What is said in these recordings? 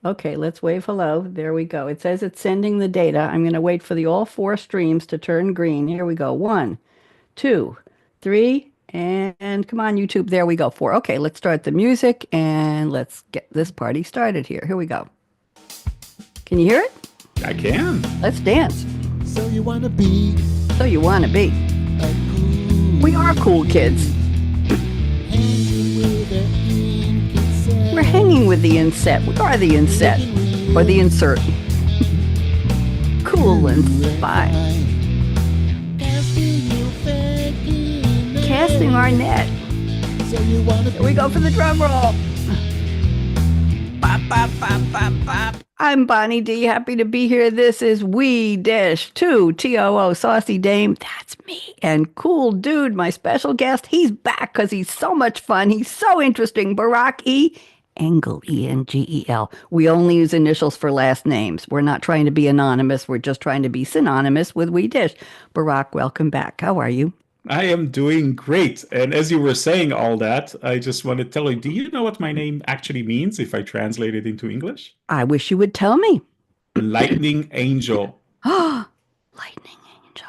Okay, let's wave hello. There we go. It says it's sending the data. I'm going to wait for the all four streams to turn green. Here we go. One, two, three, and come on, YouTube. There we go. Four. Okay, let's start the music and let's get this party started here. Here we go. Can you hear it? I can. Let's dance. So you wanna be So you want to be. a cool We are cool kids. hanging with the insect. We're hanging with the inset. We are the inset. Or the insert. Cool and fine. Casting our net. So you wanna Here we go for the drum roll. Bop, bop, bop, bop, bop. I'm Bonnie D. Happy to be here. This is We-2 TOO Saucy Dame. That's me. And Cool Dude, my special guest. He's back because he's so much fun. He's so interesting. Barak E. Engel, Engel. We only use initials for last names. We're not trying to be anonymous. We're just trying to be synonymous with We Dish. Barak, welcome back. How are you? I am doing great. And as you were saying all that, I just want to tell you, do you know what my name actually means if I translate it into English? I wish you would tell me. Lightning angel. Ah, lightning angel.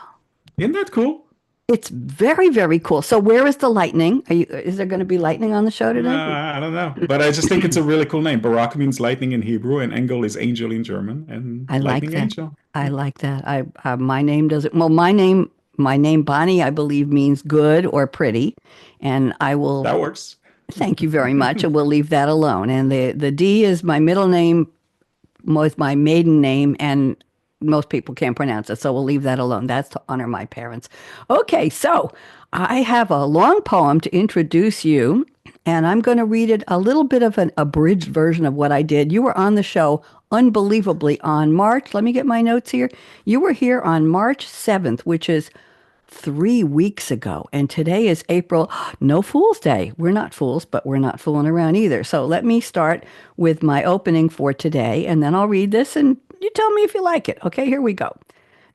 Isn't that cool? It's very, very cool. So where is the lightning? Is there going to be lightning on the show today? I don't know. But I just think it's a really cool name. Barak means lightning in Hebrew, and Engel is angel in German, and I like lightning that. angel. I like that. My name doesn't, well, my name Bonnie, I believe means good or pretty. And I will That works. thank you very much. And we'll leave that alone. And the D is my middle name, was my maiden name, and most people can't pronounce it, so we'll leave that alone. That's to honor my parents. Okay, so I have a long poem to introduce you, and I'm going to read it a little bit of an abridged version of what I did. You were on the show unbelievably on March. Let me get my notes here. You were here on March 7th, which is 3 weeks ago. And today is April, no Fool's Day. We're not fools, but we're not fooling around either. So let me start with my opening for today, and then I'll read this and you tell me if you like it. Okay, here we go.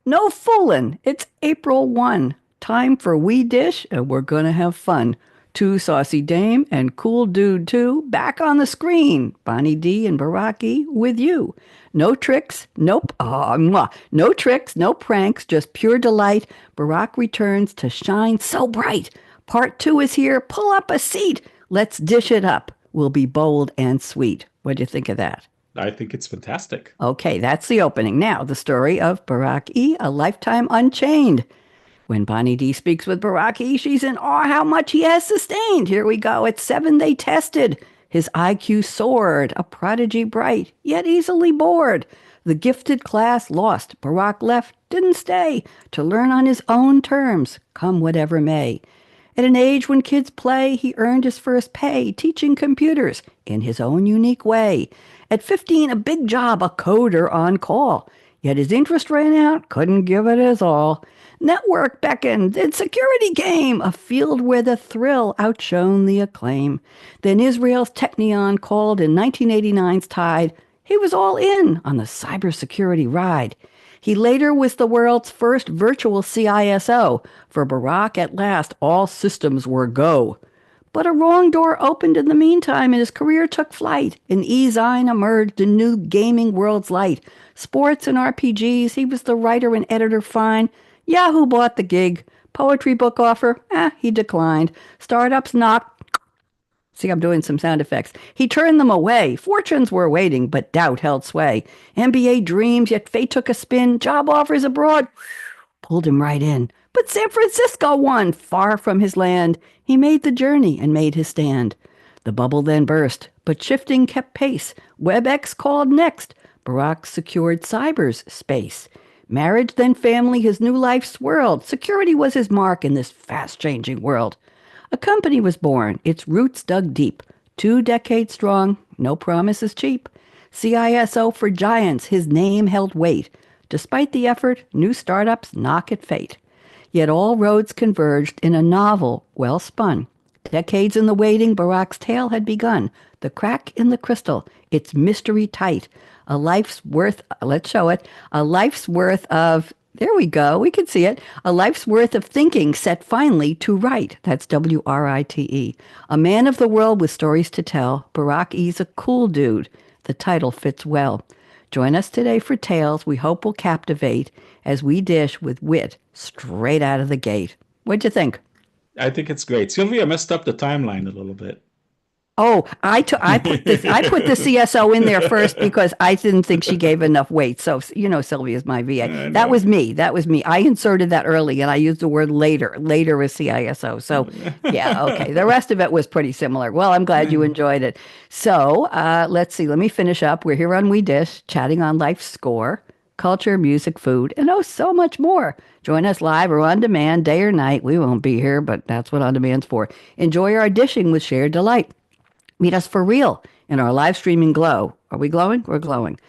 No fooling. It's April 1. Time for We Dish, and we're going to have fun. Two Saucy Dame and Cool Dude 2 back on the screen. Bonnie D and Barak E with you. No tricks, nope. No tricks, no pranks, just pure delight. Barak returns to shine so bright. Part 2 is here. Pull up a seat. Let's dish it up. We'll be bold and sweet. What do you think of that? I think it's fantastic. Okay, that's the opening. Now, the story of Barak E, A Lifetime Unchained. When Bonnie D speaks with Barak E, she's in awe how much he has sustained. Here we go. At 7, they tested. His IQ soared, a prodigy bright, yet easily bored. The gifted class lost. Barak left, didn't stay, to learn on his own terms, come whatever may. At an age when kids play, he earned his first pay, teaching computers in his own unique way. At 15, a big job, a coder on call. Yet his interest ran out, couldn't give it his all. Network beckoned, then security came, a field where the thrill outshone the acclaim. Then Israel's Technion called in 1989's Tide. He was all in on the cybersecurity ride. He later was the world's first virtual CISO. For Barak, at last, all systems were go. But a wrong door opened in the meantime, and his career took flight. In E-Zine emerged a new gaming world's light. Sports and RPGs, he was the writer and editor fine. Yahoo bought the gig. Poetry book offer, he declined. Startups knocked. See, I'm doing some sound effects. He turned them away. Fortunes were waiting, but doubt held sway. MBA dreams, yet fate took a spin. Job offers abroad pulled him right in. But San Francisco won, far from his land. He made the journey and made his stand. The bubble then burst, but shifting kept pace. WebEx called next. Barak secured cyber's space. Marriage, then family, his new life's world. Security was his mark in this fast-changing world. A company was born, its roots dug deep. 2 decades strong, no promises cheap. CISO for giants, his name held weight. Despite the effort, new startups knock at fate. Yet all roads converged in a novel well spun. Decades in the waiting, Barak's tale had begun. The crack in the crystal, its mystery tight. A life's worth, let's show it, a life's worth of, there we go, we can see it, a life's worth of thinking set finally to write. That's WRITE. A man of the world with stories to tell. Barak E's a cool dude. The title fits well. Join us today for tales we hope will captivate as we dish with wit straight out of the gate. What'd you think? I think it's great. Sylvia messed up the timeline a little bit. Oh, I put the CSO in there first because I didn't think she gave enough weight. So Sylvia's my VA. I That know. was me. That was me. I inserted that early, and I used the word later. Later is CISO. So yeah, okay. The rest of it was pretty similar. Well, I'm glad you enjoyed it. So let's see. Let me finish up. We're here on We Dish, chatting on life's score, culture, music, food, and oh, so much more. Join us live or on demand, day or night. We won't be here, but that's what on demand's for. Enjoy our dishing with shared delight. Meet us for real in our live streaming glow. Are we glowing? We're glowing.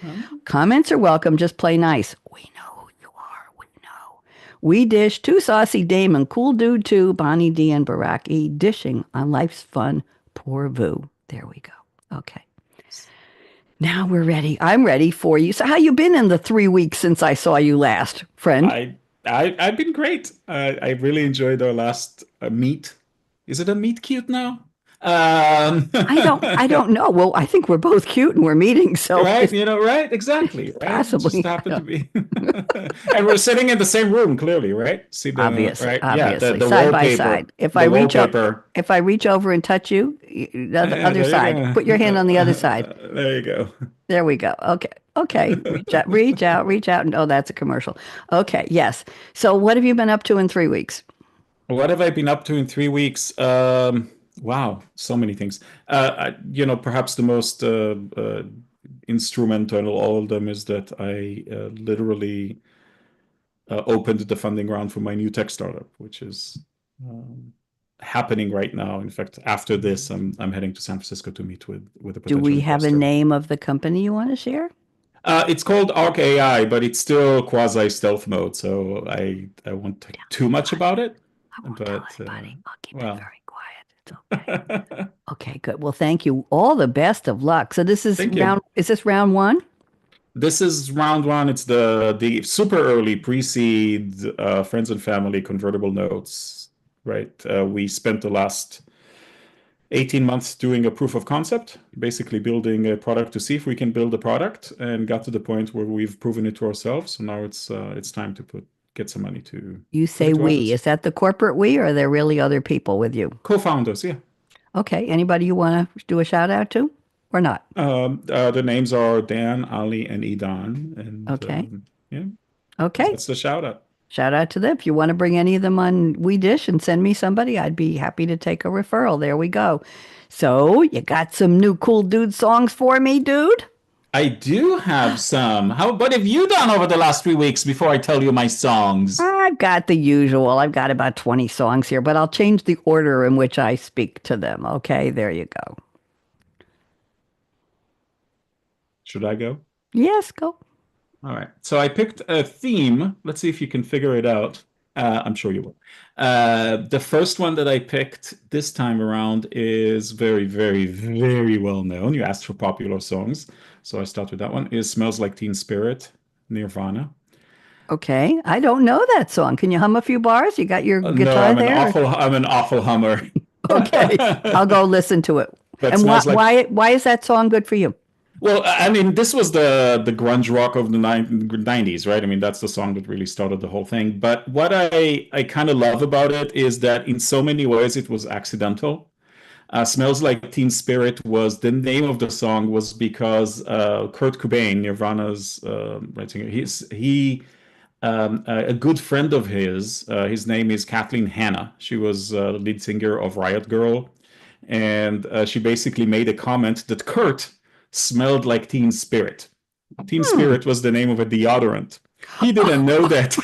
Comments are welcome. Just play nice. We know who you are. We know. We dish two saucy dame and cool dude too, Bonnie D and Barak E, dishing on life's fun. Pour vu. There we go. Okay. Now we're ready. I'm ready for you. So how you been in the 3 weeks since I saw you last, friend? I've been great. I really enjoyed our last meet. Is it a meet cute now? I don't know. Well, I think we're both cute and we're meeting, so Right, it's right, exactly, right. It just possibly. happened to be, and we're sitting in the same room, clearly, right? See the Obviously, right, yeah, the obviously, the side by wallpaper, side. If I the reach up, wallpaper. if I reach over and touch you, the other There you side. go. Put your hand on the other side. There you go. There we go. Okay. Okay. Reach out, and oh, that's a commercial. Okay. Yes. So, what have you been up to in 3 weeks? What have I been up to in 3 weeks? Wow, so many things. Perhaps the most instrumental in all of them is that I literally opened the funding round for my new tech startup, which is um, happening right now. In fact, after this, I'm heading to San Francisco to meet with a Do potential we have a investor. name of the company you want to share? It's called Arc AI, but it's still quasi stealth mode, so I won't talk too much about it. I won't tell But anybody. I'll keep it well, very quiet. It's okay. Okay, good. Well, thank you. All the best of luck. So this is thank you. is this round one? This is round one. It's the super early pre-seed friends and family convertible notes, right? We spent the last 18 months doing a proof of concept, basically building a product to see if we can build a product, and got to the point where we've proven it to ourselves. So now it's time to get some money to You put say it to we. efforts. Is that the corporate we, or are there really other people with you? Co-founders, yeah. Okay. Anybody you want to do a shout out to or not? The names are Dan, Ali, and Idan, and Okay. yeah, Okay. that's the shout out. Shout out to them. If you want to bring any of them on We Dish and send me somebody, I'd be happy to take a referral. There we go. So, you got some new cool dude songs for me, dude? I do have some. What have you done over the last 3 weeks before I tell you my songs? I've got the usual. I've got about 20 songs here, but I'll change the order in which I speak to them. Okay, there you go. Should I go? Yes, go. All right. So I picked a theme. Let's see if you can figure it out. I'm sure you will. The first one that I picked this time around is very, very, very well known. You asked for popular songs, so I start with that one. Is "Smells Like Teen Spirit," Nirvana. Okay, I don't know that song. Can you hum a few bars? You got your No, guitar there? I'm an awful hummer. Okay, I'll go listen to it. But And why "Smells Like." why is that song good for you? Well, I mean, this was the grunge rock of the 90s, right? I mean, that's the song that really started the whole thing. But what I kind of love about it is that in so many ways it was accidental. "Smells Like Teen Spirit" was the name of the song was because Kurt Cobain, Nirvana's right singer, a good friend of his name is Kathleen Hanna. She was lead singer of Riot Girl, and she basically made a comment that Kurt smelled like Teen Spirit. Teen Hmm. Spirit was the name of a deodorant. He didn't know that.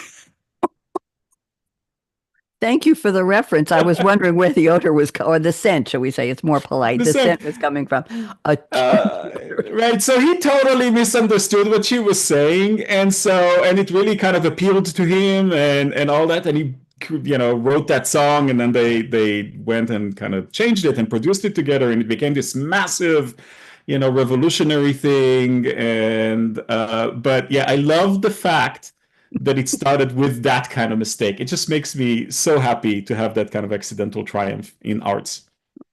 Thank you for the reference. I was wondering where the odor was, or the scent, shall we say? It's more polite. The The scent. scent was coming from a. Uh, right, so he totally misunderstood what she was saying, and it really kind of appealed to him and all that, and he wrote that song, and then they went and kind of changed it and produced it together, and it became this massive revolutionary thing. And but yeah, I love the fact that it started with that kind of mistake. It just makes me so happy to have that kind of accidental triumph in arts.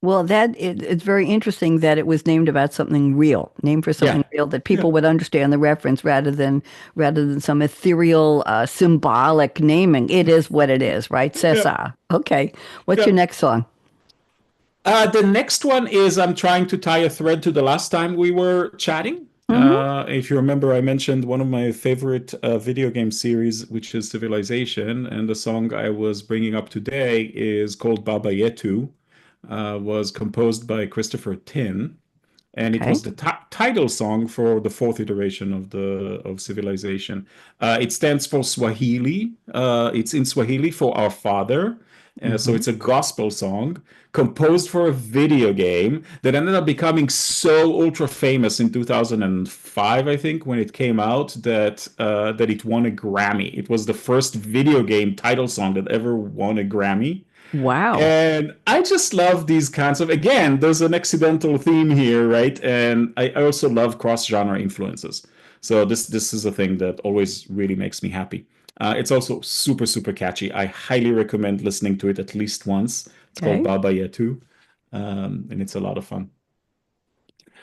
Well, it's very interesting that it was named about something real, named for something Yeah, real that yeah, people would understand the reference rather than some ethereal, symbolic naming. It is what it is, right? yeah, Cessa. Okay. What's yeah. your next song? The next one is I'm trying to tie a thread to the last time we were chatting. Hmm. If you remember, I mentioned one of my favorite video game series, which is Civilization, and the song I was bringing up today is called Baba Yetu, was composed by Christopher Tin, and it Okay. was the title song for the fourth iteration of Civilization. It stands for Swahili. It's in Swahili for Our Father. So Hmm. it's a gospel song composed for a video game that ended up becoming so ultra famous in 2005, I think, when it came out that it won a Grammy. It was the first video game title song that ever won a Grammy. Wow. And I just love these kinds of, again, there's an accidental theme here, right? And I also love cross-genre influences. So this is a thing that always really makes me happy. It's also super, super catchy. I highly recommend listening to it at least once. It's called Okay. Baba Yetu, and it's a lot of fun.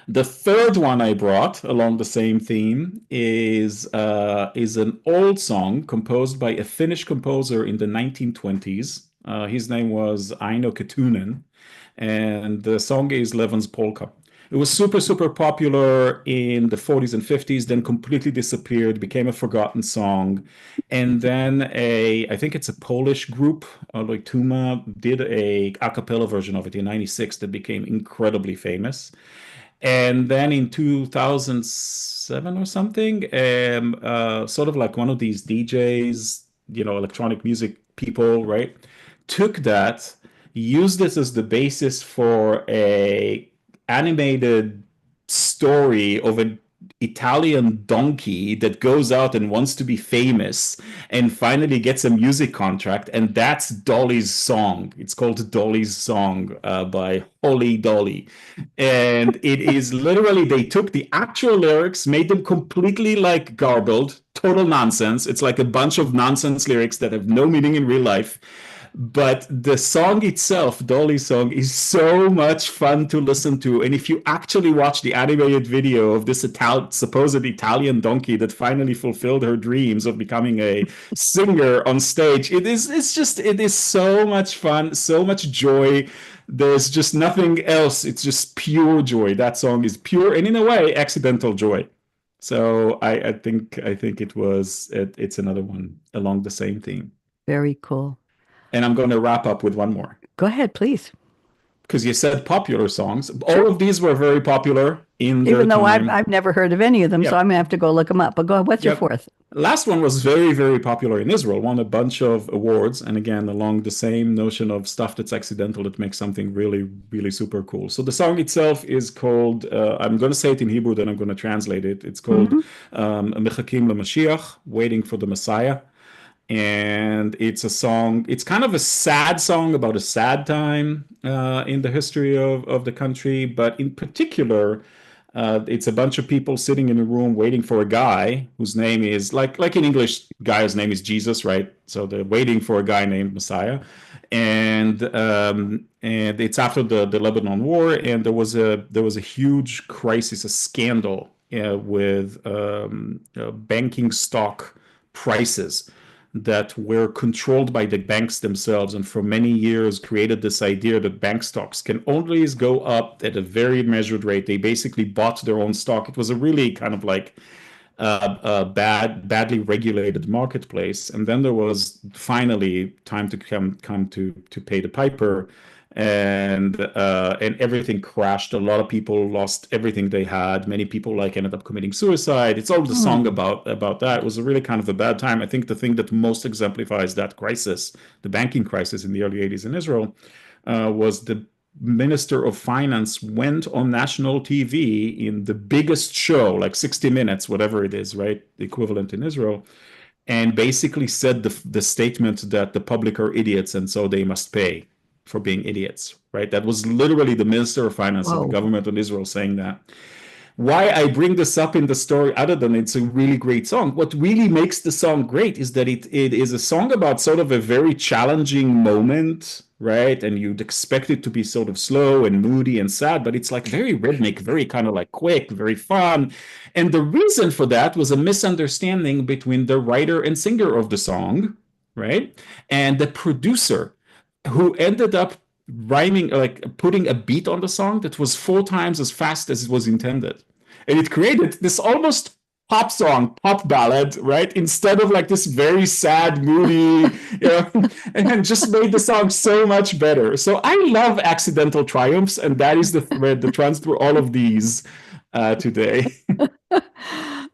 The third one I brought along the same theme is an old song composed by a Finnish composer in the 1920s. His name was Aino Kettunen, and the song is Levin's Polka. It was super, super popular in the 40s and 50s, then completely disappeared, became a forgotten song. And then I think it's a Polish group, like Tuma, did a cappella version of it in 96 that became incredibly famous. And then in 2007 or something, sort of like one of these DJs, electronic music people, right, took that, used it as the basis for a animated story of an Italian donkey that goes out and wants to be famous and finally gets a music contract, and that's Dolly's song. It's called Dolly's Song by Holly Dolly. And it is literally, they took the actual lyrics, made them completely like garbled, total nonsense. It's like a bunch of nonsense lyrics that have no meaning in real life. But the song itself, Dolly's song, is so much fun to listen to. And if you actually watch the animated video of this supposed Italian donkey that finally fulfilled her dreams of becoming a singer on stage, it is so much fun, so much joy. There's just nothing else. It's just pure joy. That song is pure and in a way accidental joy. So I think it's another one along the same theme. Very cool. And I'm going to wrap up with one more Go ahead, please. because you said popular songs. All Sure. of these were very popular in their Even though time. I've never heard of any of them, so I'm Yep. gonna have to go look them up. But go ahead. What's your Yep. fourth? Last one was very, very popular in Israel, won a bunch of awards. And again, along the same notion of stuff that's accidental that makes something really, really super cool. So the song itself is called, I'm going to say it in Hebrew, then I'm going to translate it. It's called Hmm. Mechakim LaMashiach, Waiting for the Messiah. And it's a song, it's kind of a sad song about a sad time in the history of the country, but in particular, it's a bunch of people sitting in a room waiting for a guy whose name is like in English, guy's name is Jesus, right? So they're waiting for a guy named Messiah, and it's after the Lebanon War, and there was a huge crisis, a scandal with banking stock prices that were controlled by the banks themselves, and for many years created this idea that bank stocks can always go up at a very measured rate. They basically bought their own stock. It was a really kind of like badly regulated marketplace. And then there was finally time to come to pay the piper, and everything crashed. A lot of people lost everything they had. Many people like ended up committing suicide. It's all the song Hmm. about that. It was a really kind of a bad time. I think the thing that most exemplifies that crisis, the banking crisis in the early 80s in Israel, was the Minister of Finance went on national TV in the biggest show, like 60 Minutes, whatever it is, right? The equivalent in Israel, and basically said the statement that the public are idiots and so they must pay for being idiots, right? That was literally the Minister of Finance of the Whoa. government of Israel saying that. why I bring this up in the story, other than it's a really great song, what really makes the song great is that it is a song about sort of a very challenging moment, right? And you'd expect it to be sort of slow and moody and sad, but it's like very rhythmic, very kind of like quick, very fun. And the reason for that was a misunderstanding between the writer and singer of the song, right? And the producer, who ended up rhyming, like putting a beat on the song that was 4 times as fast as it was intended. And it created this almost pop song, pop ballad, right? Instead of like this very sad, moody, and just made the song so much better. So I love accidental triumphs, and that is the thread that runs through all of these today.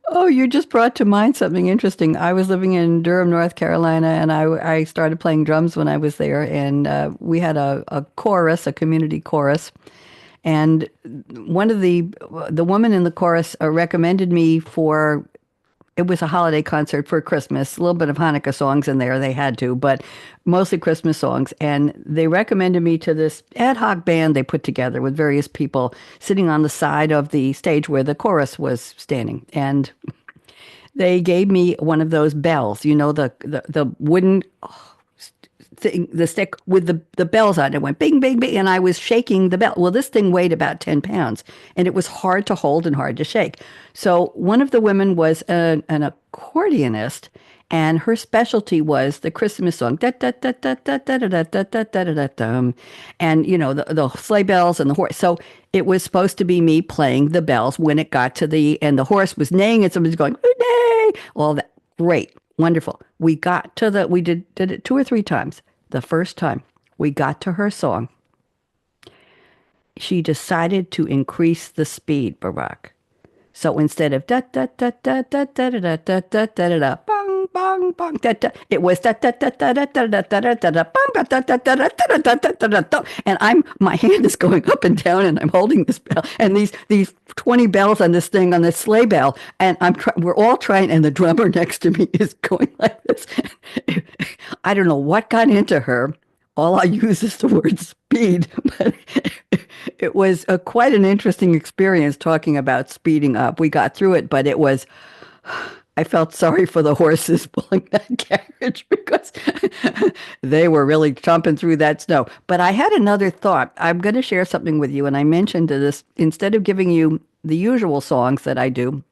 Oh, you just brought to mind something interesting. I was living in Durham, North Carolina, and I started playing drums when I was there. And we had a chorus, a community chorus. And one of the woman in the chorus recommended me for, it was a holiday concert for Christmas, a little bit of Hanukkah songs in there, they had to, but mostly Christmas songs. And they recommended me to this ad hoc band they put together with various people sitting on the side of the stage where the chorus was standing. And they gave me one of those bells, the wooden thing, the stick with the bells on it. It went bing, bing, bing, and I was shaking the bell. Well, this thing weighed about 10 pounds, and it was hard to hold and hard to shake. So one of the women was an accordionist, and her specialty was the Christmas song, da da da da da da da da da da da da da dum, and the sleigh bells and the horse. So it was supposed to be me playing the bells when it got to and the horse was neighing, and somebody's going, "Nay!" All that. Great. Wonderful. We did it 2 or 3 times. The first time we got to her song, she decided to increase the speed, Barak. So instead of da da da da da da da da da da da da bang bang bang da da, it was da da da da da da da da da da bang da da da da da da da da da. And my hand is going up and down, and I'm holding this bell, and these 20 bells on this thing, on this sleigh bell, and we're all trying, and the drummer next to me is going like this. I don't know what got into her. All I use is the word speed, but it was quite an interesting experience talking about speeding up. We got through it, but I felt sorry for the horses pulling that carriage because they were really chomping through that snow. But I had another thought. I'm going to share something with you, and I mentioned this, instead of giving you the usual songs that I do,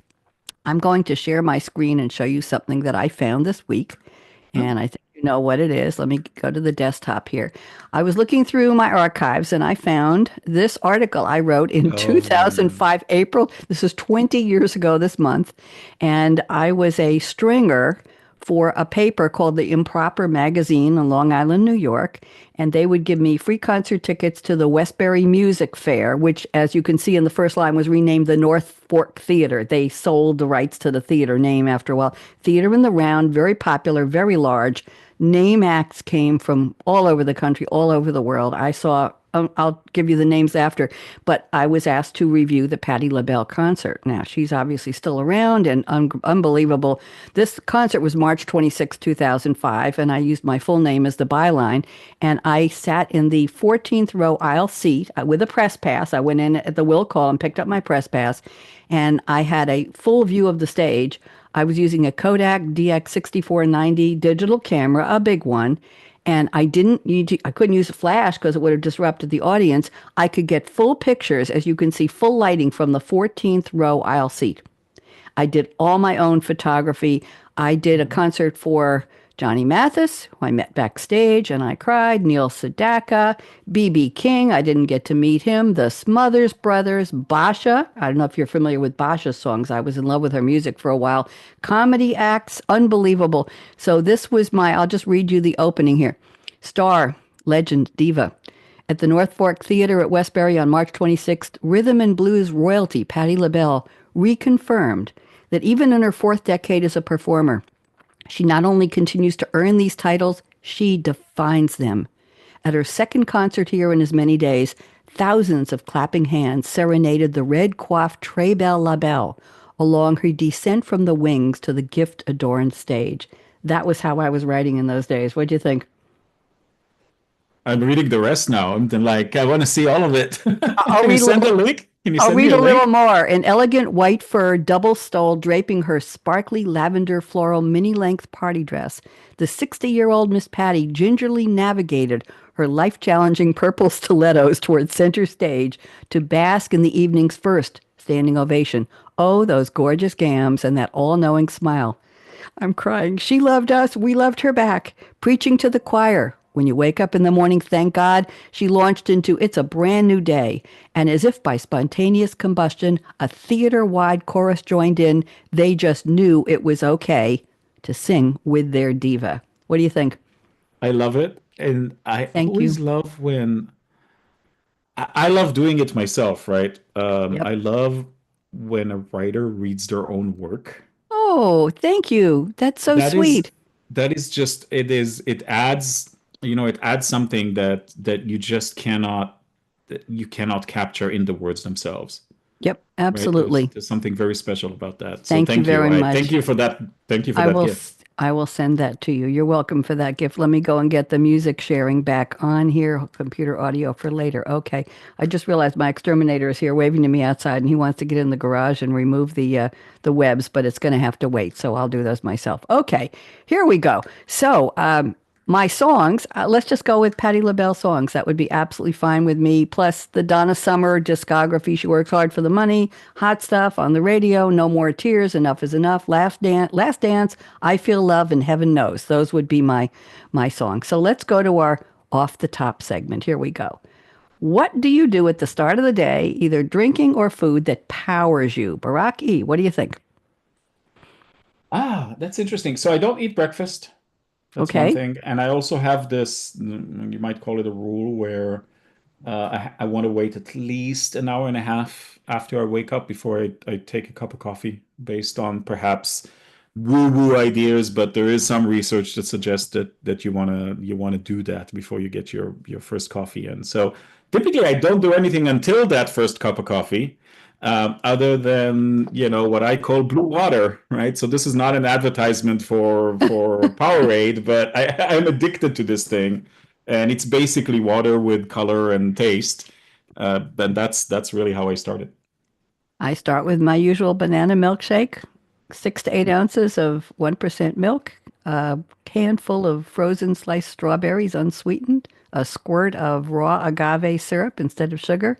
I'm going to share my screen and show you something that I found this week. And I think you know what it is. Let me go to the desktop here. I was looking through my archives and I found this article I wrote in 2005, April. This is 20 years ago this month. And I was a stringer for a paper called The Improper Magazine in Long Island, New York. And they would give me free concert tickets to the Westbury Music Fair, which, as you can see in the first line, was renamed the North Fork Theater. They sold the rights to the theater name after a while. Theater in the Round, very popular, very large. Name acts came from all over the country, all over the world. I saw, I'll give you the names after, but I was asked to review the Patti LaBelle concert. Now, she's obviously still around and unbelievable. This concert was March 26, 2005, and I used my full name as the byline. And I sat in the 14th row aisle seat with a press pass. I went in at the will call and picked up my press pass, and I had a full view of the stage. I was using a Kodak DX6490 digital camera, a big one, and I couldn't use a flash because it would have disrupted the audience. I could get full pictures, as you can see, full lighting from the 14th row aisle seat. I did all my own photography. I did a concert for Johnny Mathis, who I met backstage, and I cried. Neil Sedaka, B.B. King, I didn't get to meet him. The Smothers Brothers, Basha. I don't know if you're familiar with Basha's songs. I was in love with her music for a while. Comedy acts, unbelievable. So this was I'll just read you the opening here. Star, legend, diva. At the North Fork Theater at Westbury on March 26th, rhythm and blues royalty Patti LaBelle reconfirmed that even in her 4th decade as a performer, she not only continues to earn these titles, she defines them. At her 2nd concert here in as many days, thousands of clapping hands serenaded the red-coiffed Très Belle LaBelle along her descent from the wings to the gift-adorned stage. That was how I was writing in those days. What do you think? I'm reading the rest now. I'm like, I want to see all of it. I'll Can you read a send little. a link? Can you I'll send me read a a little link? more. An elegant white fur double stole draping her sparkly lavender floral mini length party dress. The 60-year-old Miss Patty gingerly navigated her life challenging purple stilettos toward center stage to bask in the evening's first standing ovation. Oh, those gorgeous gams and that all knowing smile. I'm crying. She loved us. We loved her back. Preaching to the choir. When you wake up in the morning, thank God, she launched into It's a Brand New Day. And as if by spontaneous combustion, a theater wide chorus joined in. They just knew it was okay to sing with their diva. What do you think? I love it. And I Thank always you. love when I love doing it myself, right? Yep. I love when a writer reads their own work. Oh, thank you. That's so That is sweet. that is just it adds, it adds something that you just cannot that you cannot capture in the words themselves, Yep, right? There's absolutely. there's something very special about that. So Thank you thank you. very I thank much. you for that. Thank you for I that will gift. s- I will send that to you. You're welcome for that gift. Let me go and get the music sharing back on here, computer audio for later. Okay. I just realized my exterminator is here waving to me outside and he wants to get in the garage and remove the webs, but it's going to have to wait. So I'll do those myself. Okay. Here we go. So, my songs, let's just go with Patti LaBelle songs. That would be absolutely fine with me. Plus the Donna Summer discography. She works hard for the money. Hot stuff on the radio. No more tears. Enough is enough. Last dance. I feel love and heaven knows. Those would be my songs. So let's go to our off the top segment. Here we go. What do you do at the start of the day, either drinking or food that powers you? Barak E, what do you think? That's interesting. So I don't eat breakfast. That's one Okay. thing. And I also have this, you might call it a rule where I want to wait at least an hour and a half after I wake up before I take a cup of coffee based on perhaps woo-woo ideas, but there is some research that suggests that you wanna do that before you get your first coffee in. So typically I don't do anything until that first cup of coffee. Other than what I call blue water, right? So this is not an advertisement for Powerade, but I'm addicted to this thing, and it's basically water with color and taste. And that's really how I started. I start with my usual banana milkshake, 6 to 8 ounces of 1% milk, a can full of frozen sliced strawberries unsweetened, a squirt of raw agave syrup instead of sugar,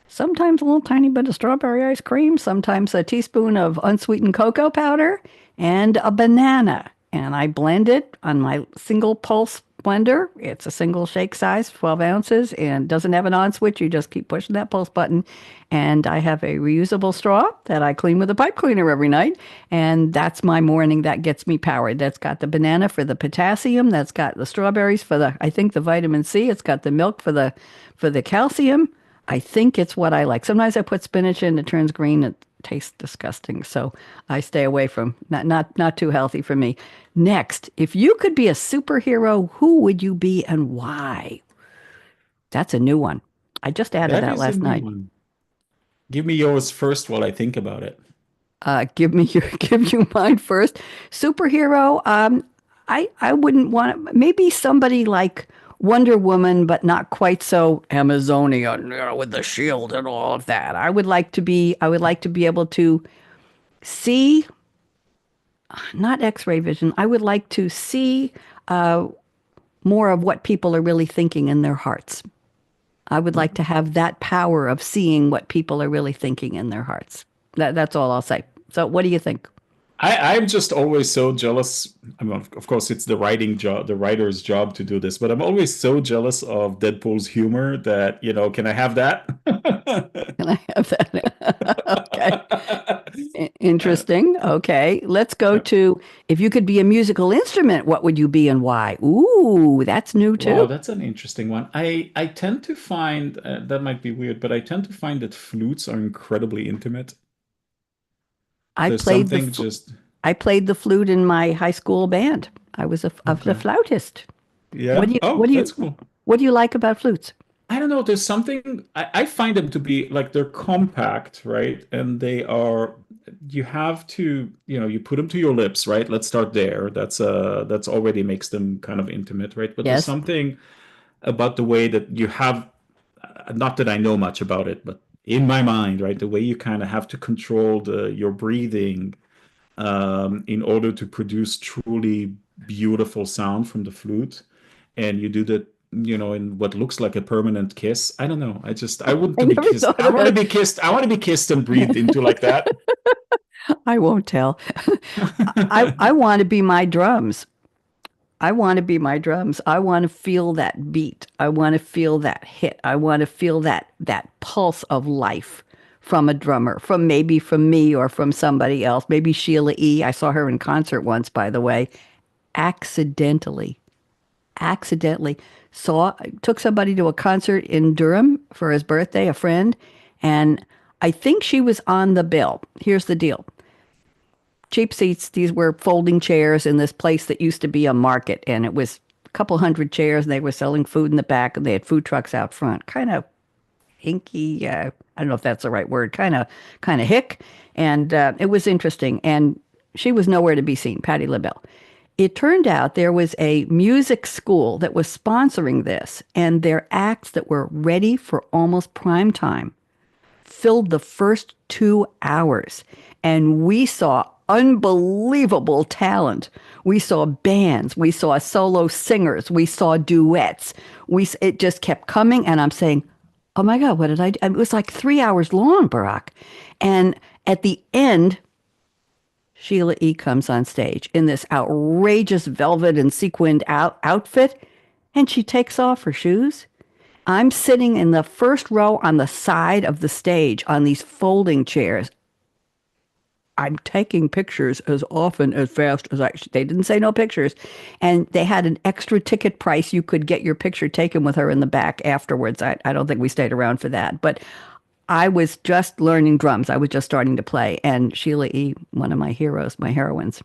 sometimes a little tiny bit of strawberry ice cream, sometimes a teaspoon of unsweetened cocoa powder, and a banana. And I blend it on my single pulse blender. It's a single shake size, 12 ounces, and doesn't have an on switch. You just keep pushing that pulse button. And I have a reusable straw that I clean with a pipe cleaner every night. And that's my morning. That gets me powered. That's got the banana for the potassium. That's got the strawberries for I think the vitamin C. It's got the milk for the calcium. I think it's what I like. Sometimes I put spinach in, it turns green, it tastes disgusting. So I stay away from not too healthy for me. Next, if you could be a superhero, who would you be and why? That's a new one. I just added That that is a last new night. one. Give me yours first while I think about it. Give you mine first. Superhero. I wouldn't want maybe somebody like Wonder Woman, but not quite so Amazonian, with the shield and all of that. I would like to be able to see, not X-ray vision. I would like to see more of what people are really thinking in their hearts. I would like to have that power of seeing what people are really thinking in their hearts. That's all I'll say. So, what do you think? I'm just always so jealous. I mean, of course, it's the writer's job to do this, but I'm always so jealous of Deadpool's humor that, can I have that? Can I have that? Okay. Interesting. Okay. Let's go Yeah. to if you could be a musical instrument, what would you be and why? Ooh, that's new Wow, too. that's an interesting one. I tend to find that might be weird, but I tend to find that flutes are incredibly intimate. I There's played the something fl- just I played the flute in my high school band. I was the okay. flautist. What Yeah. do you Oh, what do that's you cool. what do you like about flutes? I don't know. There's something I find them to be like they're compact, right? And you have to, you put them to your lips, right? Let's start there. That's already makes them kind of intimate, right? But there's Yes. something about the way that you have, not that I know much about it, but in my mind, right? The way you kind of have to control your breathing in order to produce truly beautiful sound from the flute. And you do that, in what looks like a permanent kiss. I don't know. I want I to be never kissed. thought I of want to that. be kissed. I want to be kissed and breathed into like that. I won't tell. I want to be my drums. I want to be my drums. I want to feel that beat. I want to feel that hit. I want to feel that pulse of life from a drummer, from me or from somebody else. Maybe Sheila E. I saw her in concert once, by the way, accidentally. Accidentally took somebody to a concert in Durham for his birthday, a friend, and I think she was on the bill. Here's the deal. Cheap seats. These were folding chairs in this place that used to be a market, and it was a couple hundred chairs, and they were selling food in the back, and they had food trucks out front. Kind of hinky. I don't know if that's the right word. Kind of hick, and it was interesting. And she was nowhere to be seen, Patti LaBelle. It turned out there was a music school that was sponsoring this, and their acts that were ready for almost prime time filled the first 2 hours. And we saw unbelievable talent. We saw bands, we saw solo singers, we saw duets. It just kept coming, and I'm saying, "Oh my God, what did I do?" It was like 3 hours long, Barak. And at the end, Sheila E. comes on stage in this outrageous velvet and sequined outfit, and she takes off her shoes. I'm sitting in the first row on the side of the stage on these folding chairs. I'm taking pictures as often as fast as they didn't say no pictures. And they had an extra ticket price. You could get your picture taken with her in the back afterwards. I don't think we stayed around for that. But I was just learning drums. I was just starting to play. And Sheila E., one of my heroes, my heroines,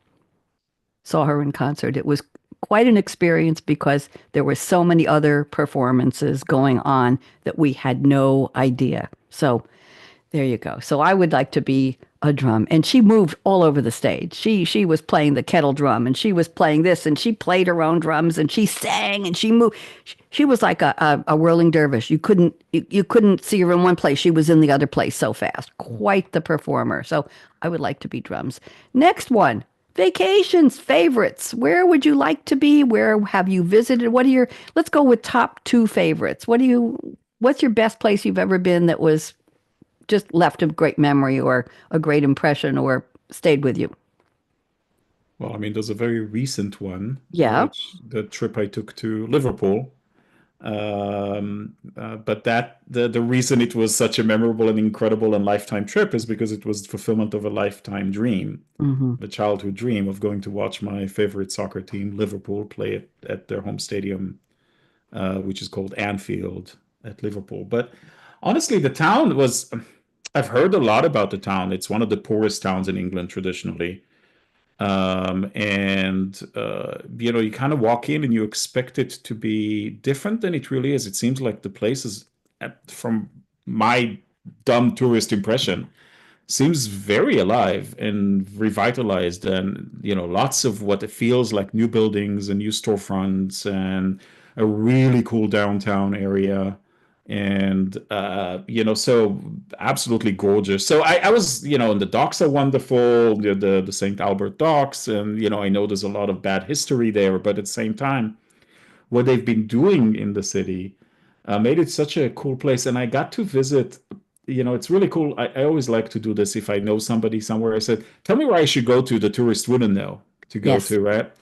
saw her in concert. It was quite an experience because there were so many other performances going on that we had no idea. So there you go. So I would like to be a drum. And she moved all over the stage. She was playing the kettle drum, and she was playing this, and she played her own drums, and she sang, and she moved. She was like a whirling dervish. You couldn't see her in one place. She was in the other place so fast. Quite the performer. So I would like to be drums. Next one. Vacations, favorites. Where would you like to be? Where have you visited? Let's go with top two favorites. What's your best place you've ever been that was just left a great memory or a great impression or stayed with you? Well, I mean, there's a very recent one, Yeah. which the trip I took to Liverpool. But the reason it was such a memorable and incredible and lifetime trip is because it was the fulfillment of a lifetime dream, Hmm. a childhood dream of going to watch my favorite soccer team, Liverpool, play at their home stadium, which is called Anfield at Liverpool. But honestly, the town was, I've heard a lot about the town. It's one of the poorest towns in England traditionally. And you kind of walk in and you expect it to be different than it really is. It seems like the place is, from my dumb tourist impression, seems very alive and revitalized, and lots of what it feels like new buildings and new storefronts and a really cool downtown area. And so absolutely gorgeous. So I was, and the docks are wonderful, the St. Albert docks, and I know there's a lot of bad history there, but at the same time, what they've been doing in the city made it such a cool place. And I got to visit, it's really cool. I always like to do this if I know somebody somewhere. I said, tell me where I should go to, the tourist wouldn't know to go Yes. to, right?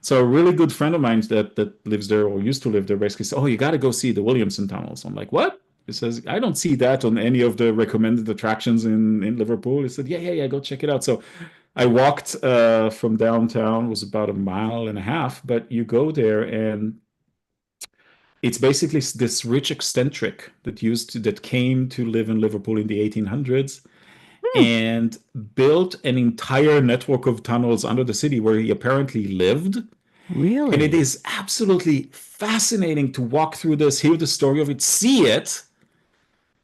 So a really good friend of mine that lives there or used to live there basically said, oh, you got to go see the Williamson tunnels. I'm like, what? He says, I don't see that on any of the recommended attractions in Liverpool. He said, yeah, go check it out. So I walked from downtown, was about a mile and a half, but you go there and it's basically this rich eccentric that came to live in Liverpool in the 1800s Hmm. and built an entire network of tunnels under the city where he apparently lived. And it Really? is absolutely fascinating to walk through this, hear the story of it, see it,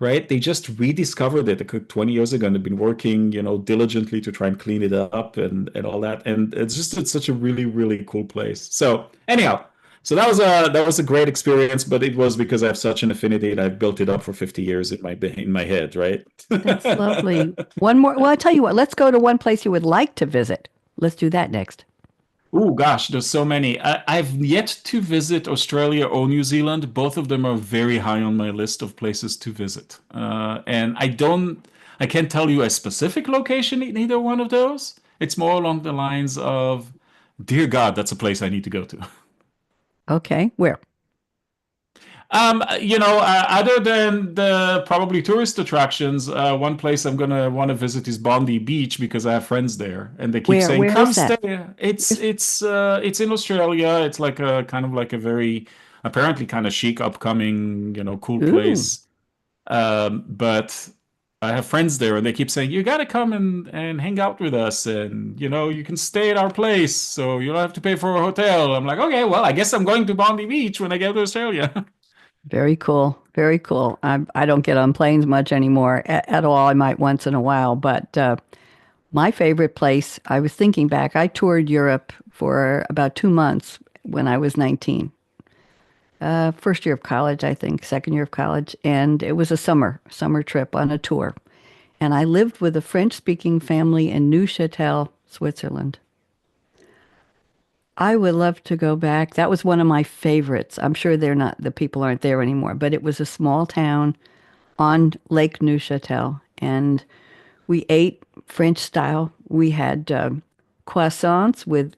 right? They just rediscovered it 20 years ago and they've been working, diligently to try and clean it up and all that. And it's such a really, really cool place. So anyhow, So that was a great experience, but it was because I have such an affinity and I've built it up for 50 years in my head, right? That's lovely. One more. Well, I tell you what, let's go to one place you would like to visit. Let's do that next. Oh gosh, there's so many. I've yet to visit Australia or New Zealand. Both of them are very high on my list of places to visit. And I can't tell you a specific location in either one of those. It's more along the lines of, dear God, that's a place I need to go to. Okay, where? Other than the probably tourist attractions, one place I'm gonna want to visit is Bondi Beach because I have friends there, and they keep saying, Where "Come is that? stay." It's Where's, it's it's in Australia. It's like a kind of like a very apparently kind of chic, upcoming, cool ooh, place. But I have friends there, and they keep saying, "You gotta come and hang out with us, and you can stay at our place, so you don't have to pay for a hotel." I'm like, "Okay, well, I guess I'm going to Bondi Beach when I get to Australia." very cool. Very cool. I don't get on planes much anymore at all. I might once in a while, but my favorite place, I was thinking back, I toured Europe for about 2 months when I was 19. First year of college, I think, second year of college. And it was a summer trip on a tour. And I lived with a French-speaking family in Neuchâtel, Switzerland. I would love to go back. That was one of my favorites. I'm sure the people aren't there anymore, but it was a small town on Lake Neuchâtel. And we ate French style. We had croissants with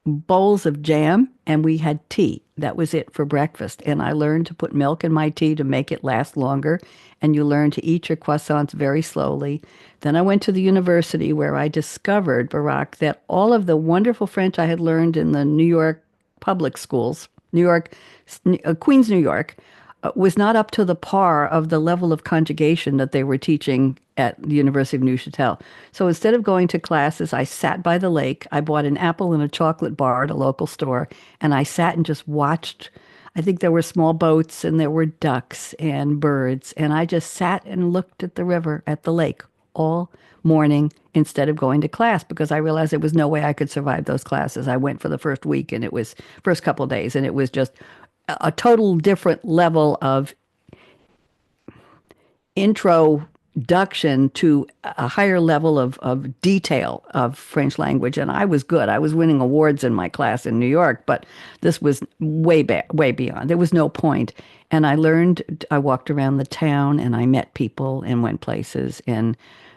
bowls of jam and we had tea. That was it for breakfast. And I learned to put milk in my tea to make it last longer. And you learn to eat your croissants very slowly. Then I went to the university where I discovered, Barak, that all of the wonderful French I had learned in the New York public schools, New York, Queens, New York, was not up to the par of the level of conjugation that they were teaching at the University of Neuchâtel. So instead of going to classes, I sat by the lake. I bought an apple and a chocolate bar at a local store, and I sat and just watched. I think there were small boats and there were ducks and birds, and I just sat and looked at the river, at the lake, all morning instead of going to class because I realized there was no way I could survive those classes. I went for the first week and it was first couple of days and it was just a total different level of introduction to a higher level of detail of French language. And I was good. I was winning awards in my class in New York, but this was way back, way beyond. There was no point. And I walked around the town and I met people and went places. And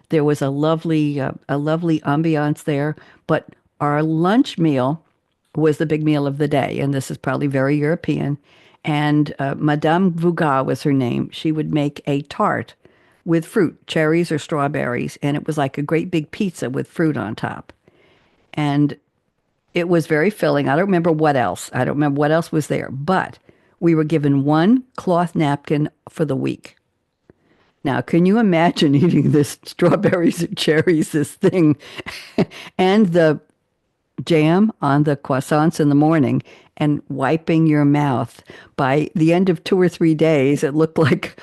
there was a lovely ambiance there. But our lunch meal was the big meal of the day. And this is probably very European. And Madame Vougat was her name. She would make a tart with fruit, cherries or strawberries, and it was like a great big pizza with fruit on top. And it was very filling. I don't remember what else. I don't remember what else was there, but we were given one cloth napkin for the week. Now, can you imagine eating this strawberries and cherries, this thing, and the jam on the croissants in the morning and wiping your mouth? By the end of 2 or 3 days, it looked like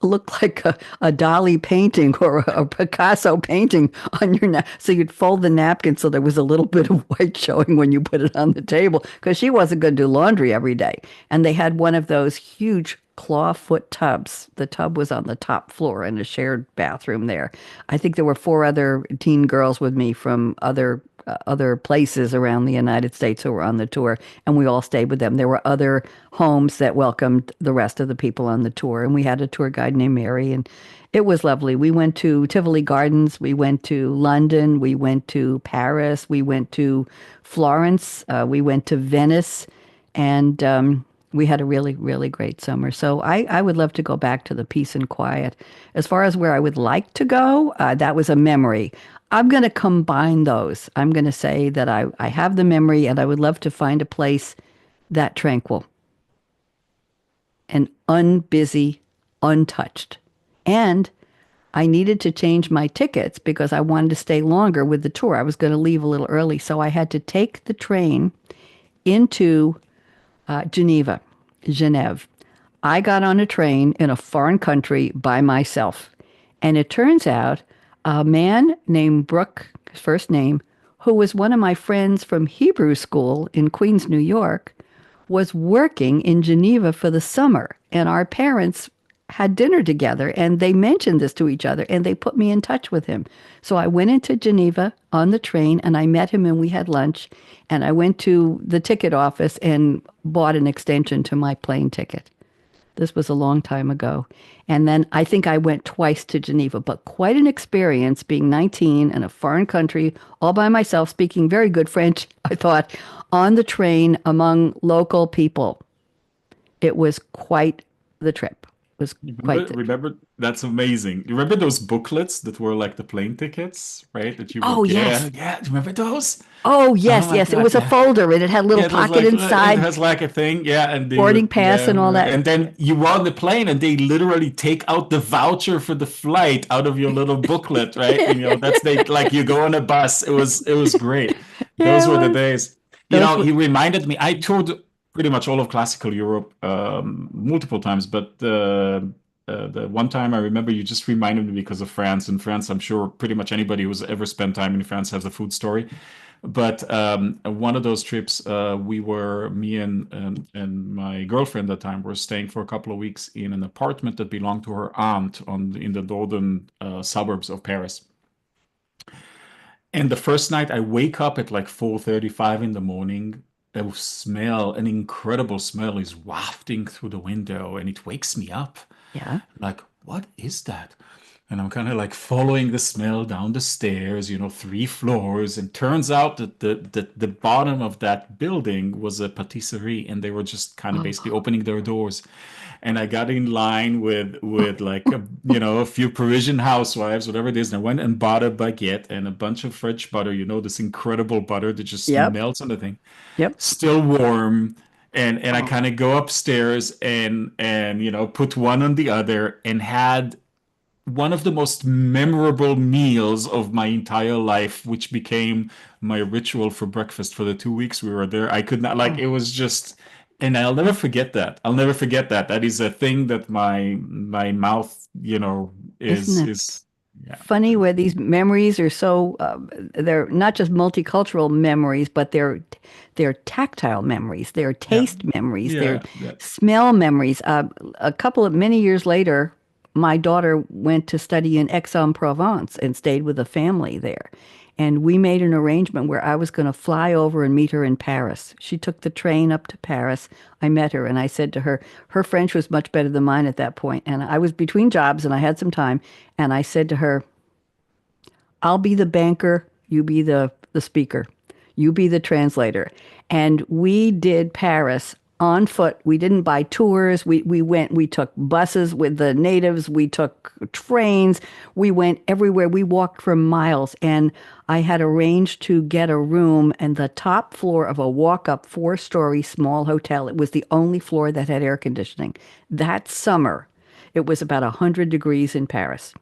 a Dali painting or a Picasso painting on your nap. So you'd fold the napkin so there was a little bit of white showing when you put it on the table because she wasn't going to do laundry every day. And they had one of those huge clawfoot tubs. The tub was on the top floor in a shared bathroom there. I think there were four other teen girls with me from other places around the United States who were on the tour, and we all stayed with them. There were other homes that welcomed the rest of the people on the tour, and we had a tour guide named Mary, and it was lovely. We went to Tivoli Gardens, we went to London, we went to Paris, we went to Florence, we went to Venice, and we had a really, really great summer. So I would love to go back to the peace and quiet. As far as where I would like to go, that was a memory. I'm going to combine those. I'm going to say that I have the memory and I would love to find a place that tranquil and unbusy, untouched. And I needed to change my tickets because I wanted to stay longer with the tour. I was going to leave a little early. So I had to take the train into Geneva. I got on a train in a foreign country by myself. And it turns out a man named Brooke, his first name, who was one of my friends from Hebrew school in Queens, New York, was working in Geneva for the summer, and our parents had dinner together, and they mentioned this to each other, and they put me in touch with him. So I went into Geneva on the train, and I met him, and we had lunch, and I went to the ticket office and bought an extension to my plane ticket. This was a long time ago. And then I think I went twice to Geneva, but quite an experience being 19 in a foreign country, all by myself, speaking very good French, I thought, on the train among local people. It was quite the trip. It was quite the trip. Remember, that's amazing. You remember those booklets that were like the plane tickets, right? That you Oh, would yes. get? Yeah, remember those? Oh, Oh yes, my yes. It God, was a yeah. folder and it had a little Yeah, it was pocket like it inside, has like a thing, yeah, and they boarding would, pass and all that. and then you were on the plane, and they literally take out the voucher for the flight out of your little booklet, right? You know, that's they like you go on a bus. It was great. Yeah, Those it were the was. days. You Those know, were, he reminded me. I toured pretty much all of classical Europe multiple times, but the one time I remember you just reminded me because of France. In France, I'm sure pretty much anybody who's ever spent time in France has a food story. But one of those trips, me and my girlfriend at the time were staying for a couple of weeks in an apartment that belonged to her aunt in the northern suburbs of Paris. And the first night, I wake up at like 4:35 in the morning. An incredible smell is wafting through the window, and it wakes me up. yeah. Like, what is that? And I'm kind of like following the smell down the stairs, 3 floors, and turns out that the bottom of that building was a patisserie, and they were just kind of basically Oh, opening their doors. And I got in line with like a few Parisian housewives, whatever it is, and I went and bought a baguette and a bunch of French butter, this incredible butter that just yep, melts on the thing, yep. still warm. And I Oh, kind of go upstairs and put one on the other and had one of the most memorable meals of my entire life, which became my ritual for breakfast for the 2 weeks we were there. I could not, like, oh, it was just, and I'll never forget that. I'll never forget that. That is a thing that my mouth, isn't is it yeah. funny where these memories are so, they're not just multicultural memories, but they're tactile memories, they're Yeah. taste memories, they're Yeah. Yeah. smell memories. Many years later, my daughter went to study in Aix-en-Provence and stayed with a family there. And we made an arrangement where I was going to fly over and meet her in Paris. She took the train up to Paris. I met her and I said to her, her French was much better than mine at that point. And I was between jobs and I had some time. And I said to her, I'll be the banker, you be the speaker, you be the translator. And we did Paris on foot. We didn't buy tours. We took buses with the natives, we took trains, we went everywhere. We walked for miles. And I had arranged to get a room in the top floor of a walk-up 4-story small hotel. It was the only floor that had air conditioning. That summer, it was about 100 degrees in Paris.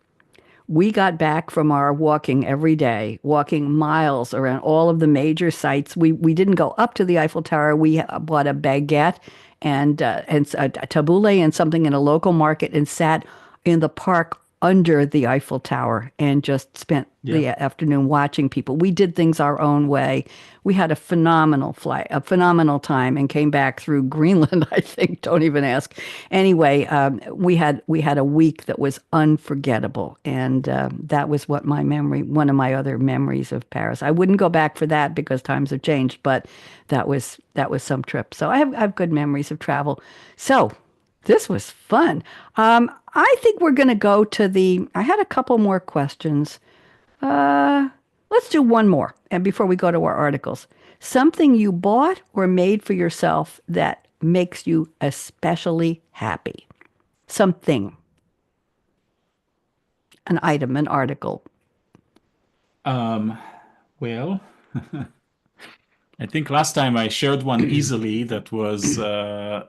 We got back from our walking every day, walking miles around all of the major sites. We didn't go up to the Eiffel Tower. We bought a baguette and a tabbouleh and something in a local market and sat in the park under the Eiffel Tower and just spent Yeah. the afternoon watching people. We did things our own way. We had a phenomenal flight, a phenomenal time, and came back through Greenland, I think. Don't even ask. Anyway, we had a week that was unforgettable, and that was one of my other memories of Paris. I wouldn't go back for that because times have changed, but that was some trip. So I have good memories of travel. So this was fun. I think we're going to go to I had a couple more questions. Uh, let's do one more. And before we go to our articles, something you bought or made for yourself that makes you especially happy. Something, an item, an article. Um, well, I think last time I shared one easily that was a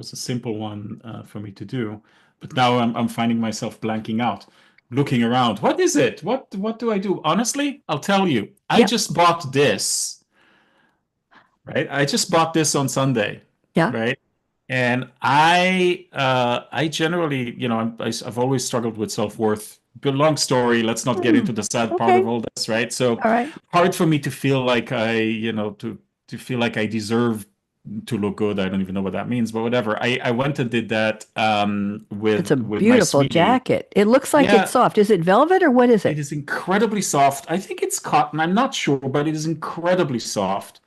simple one for me to do, but now I'm finding myself blanking out, looking around. What is it? What do I do? Honestly, I'll tell you. I Yep. just bought this, right? I just bought this on Sunday, Yeah. right? And I generally, I've always struggled with self-worth. Good long story. Let's not get Hmm. into the sad part Okay. of all this, right? So All right. hard for me to feel like I, to feel like I deserve to look good. I don't even know what that means, but whatever. I went and did that It's a with my beautiful sweetie. jacket. It looks like it's Yeah, soft. Is it velvet or what is it it? is incredibly soft. I think it's cotton. I'm not sure, but it is incredibly soft.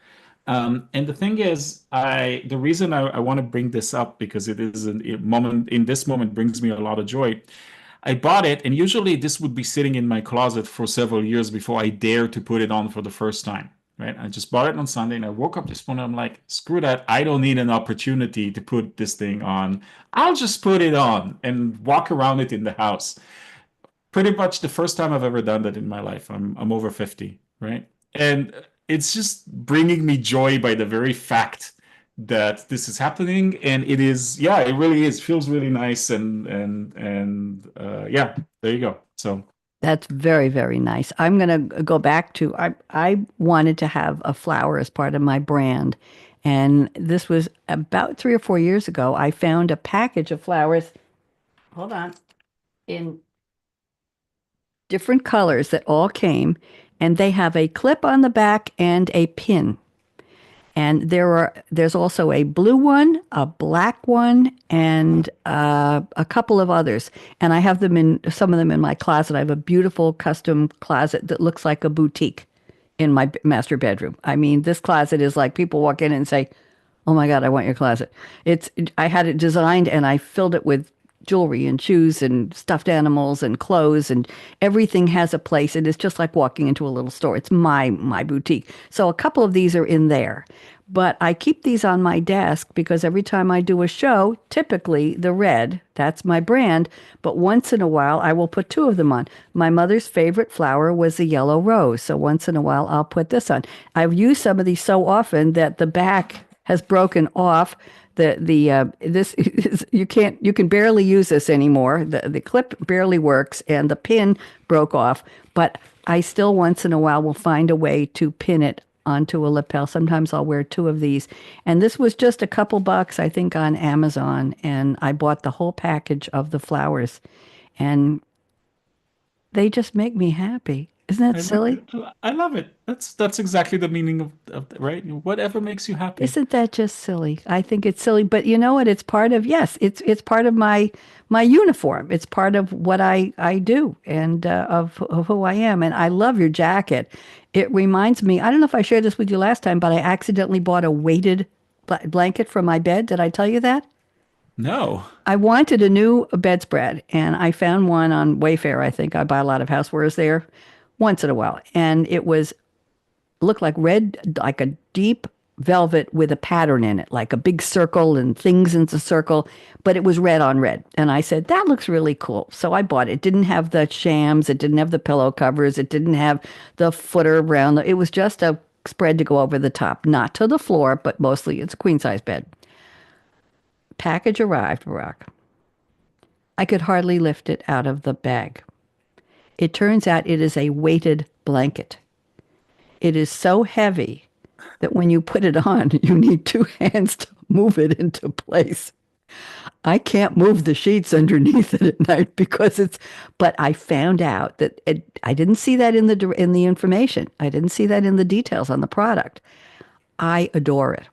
And the thing is, the reason I want to bring this up because it is a moment in this moment brings me a lot of joy. I bought it, and usually this would be sitting in my closet for several years before I dare to put it on for the first time. Right? I just bought it on Sunday, and I woke up this morning. I'm like, screw that! I don't need an opportunity to put this thing on. I'll just put it on and walk around it in the house. Pretty much the first time I've ever done that in my life. I'm over 50, right? And it's just bringing me joy by the very fact that this is happening. And it is, yeah, it really is. Feels really nice. And yeah, there you go. So That's very, very nice. I'm going to go back to I wanted to have a flower as part of my brand. And this was about 3 or 4 years ago. I found a package of flowers. Hold on. In different colors that all came, and they have a clip on the back and a pin. And there's also a blue one, a black one, and a couple of others. And I have them in some of them in my closet. I have a beautiful custom closet that looks like a boutique in my master bedroom. I mean, this closet is like people walk in and say, "Oh my God, I want your closet." I had it designed and I filled it with jewelry and shoes and stuffed animals and clothes, and everything has a place. It is just like walking into a little store. It's my boutique. So a couple of these are in there. But I keep these on my desk because every time I do a show, typically the red, that's my brand, but once in a while I will put two of them on. My mother's favorite flower was the yellow rose, so once in a while I'll put this on. I've used some of these so often that the back has broken off. The this is, you can barely use this anymore. The clip barely works and the pin broke off, but I still once in a while will find a way to pin it onto a lapel. Sometimes I'll wear two of these. And this was just a couple bucks, I think, on Amazon. And I bought the whole package of the flowers. And they just make me happy. Isn't that I like silly? it. I love it. That's exactly the meaning of right. Whatever makes you happy. Isn't that just silly? I think it's silly, but you know what? It's part of, yes, it's part of my uniform. It's part of what I do and of who I am. And I love your jacket. It reminds me, I don't know if I shared this with you last time, but I accidentally bought a weighted blanket for my bed. Did I tell you that? No. I wanted a new bedspread and I found one on Wayfair. I think I buy a lot of housewares there once in a while. And it was looked like red, like a deep velvet with a pattern in it, like a big circle and things in the circle, but it was red on red. And I said, that looks really cool. So I bought it. It didn't have the shams, it didn't have the pillow covers, it didn't have the footer around. It was just a spread to go over the top, not to the floor, but mostly it's a queen size bed. Package arrived, Barak. I could hardly lift it out of the bag. It turns out it is a weighted blanket. It is so heavy that when you put it on, you need two hands to move it into place. I can't move the sheets underneath it at night because but I found out that I didn't see that in the information. I didn't see that in the details on the product. I adore it.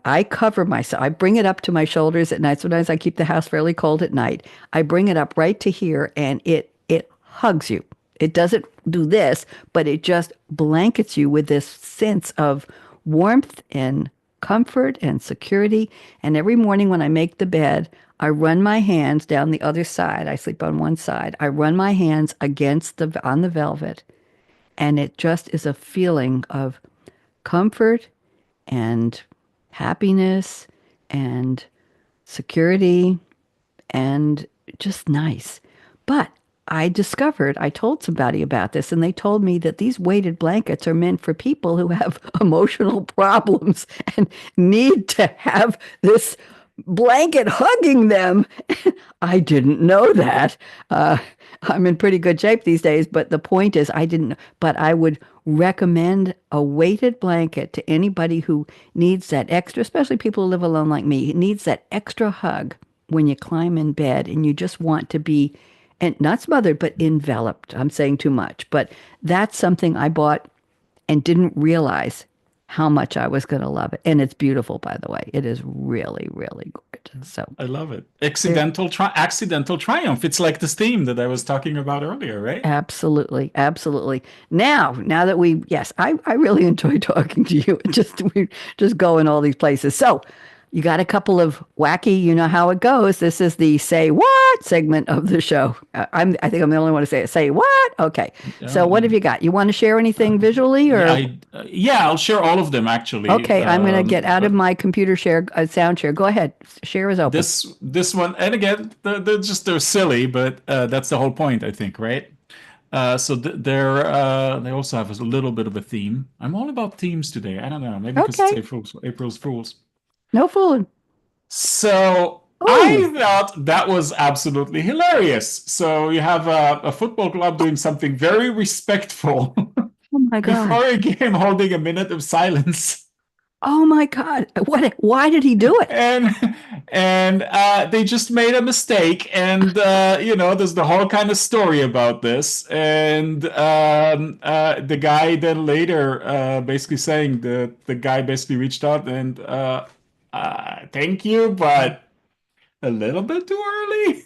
I cover myself. I bring it up to my shoulders at night. Sometimes I keep the house fairly cold at night. I bring it up right to here and it hugs you. It doesn't do this, but it just blankets you with this sense of warmth and comfort and security. And every morning when I make the bed, I run my hands down the other side. I sleep on one side. I run my hands against on the velvet, and it just is a feeling of comfort and happiness and security and just nice. But I told somebody about this, and they told me that these weighted blankets are meant for people who have emotional problems and need to have this blanket hugging them. I didn't know that. I'm in pretty good shape these days, but the point is, I didn't. But I would recommend a weighted blanket to anybody who needs that extra, especially people who live alone like me, needs that extra hug when you climb in bed and you just want to be, and not smothered, but enveloped. I'm saying too much, but that's something I bought and didn't realize how much I was going to love it. And it's beautiful, by the way. It is really, really gorgeous. So I love it. there, Accidental triumph. It's like this theme that I was talking about earlier, right? absolutely, absolutely. Now that yes, I really enjoy talking to you. We just go in all these places. So you got a couple of wacky, you know how it goes. This is the say what segment of the show. I think I'm the only one to say it. Say what? Okay. So what have Um, you got? You want to share anything um, visually yeah, or? I'll share all of them actually. Okay, I'm going to get out of But my computer share, sound share. Go ahead. Share is open. this one, and again, they're silly, but that's the whole point, I think, right? They also have a little bit of a theme. I'm all about themes today. I don't know, maybe because it's Okay. April's Fools. No fooling. So Oh, I thought that was absolutely hilarious. So you have a football club doing something very respectful oh my God. before a game, holding a minute of silence. Oh my God. Why did he do it? And they just made a mistake, and there's the whole kind of story about this, and the guy then later basically saying the guy basically reached out and thank you, but a little bit too early.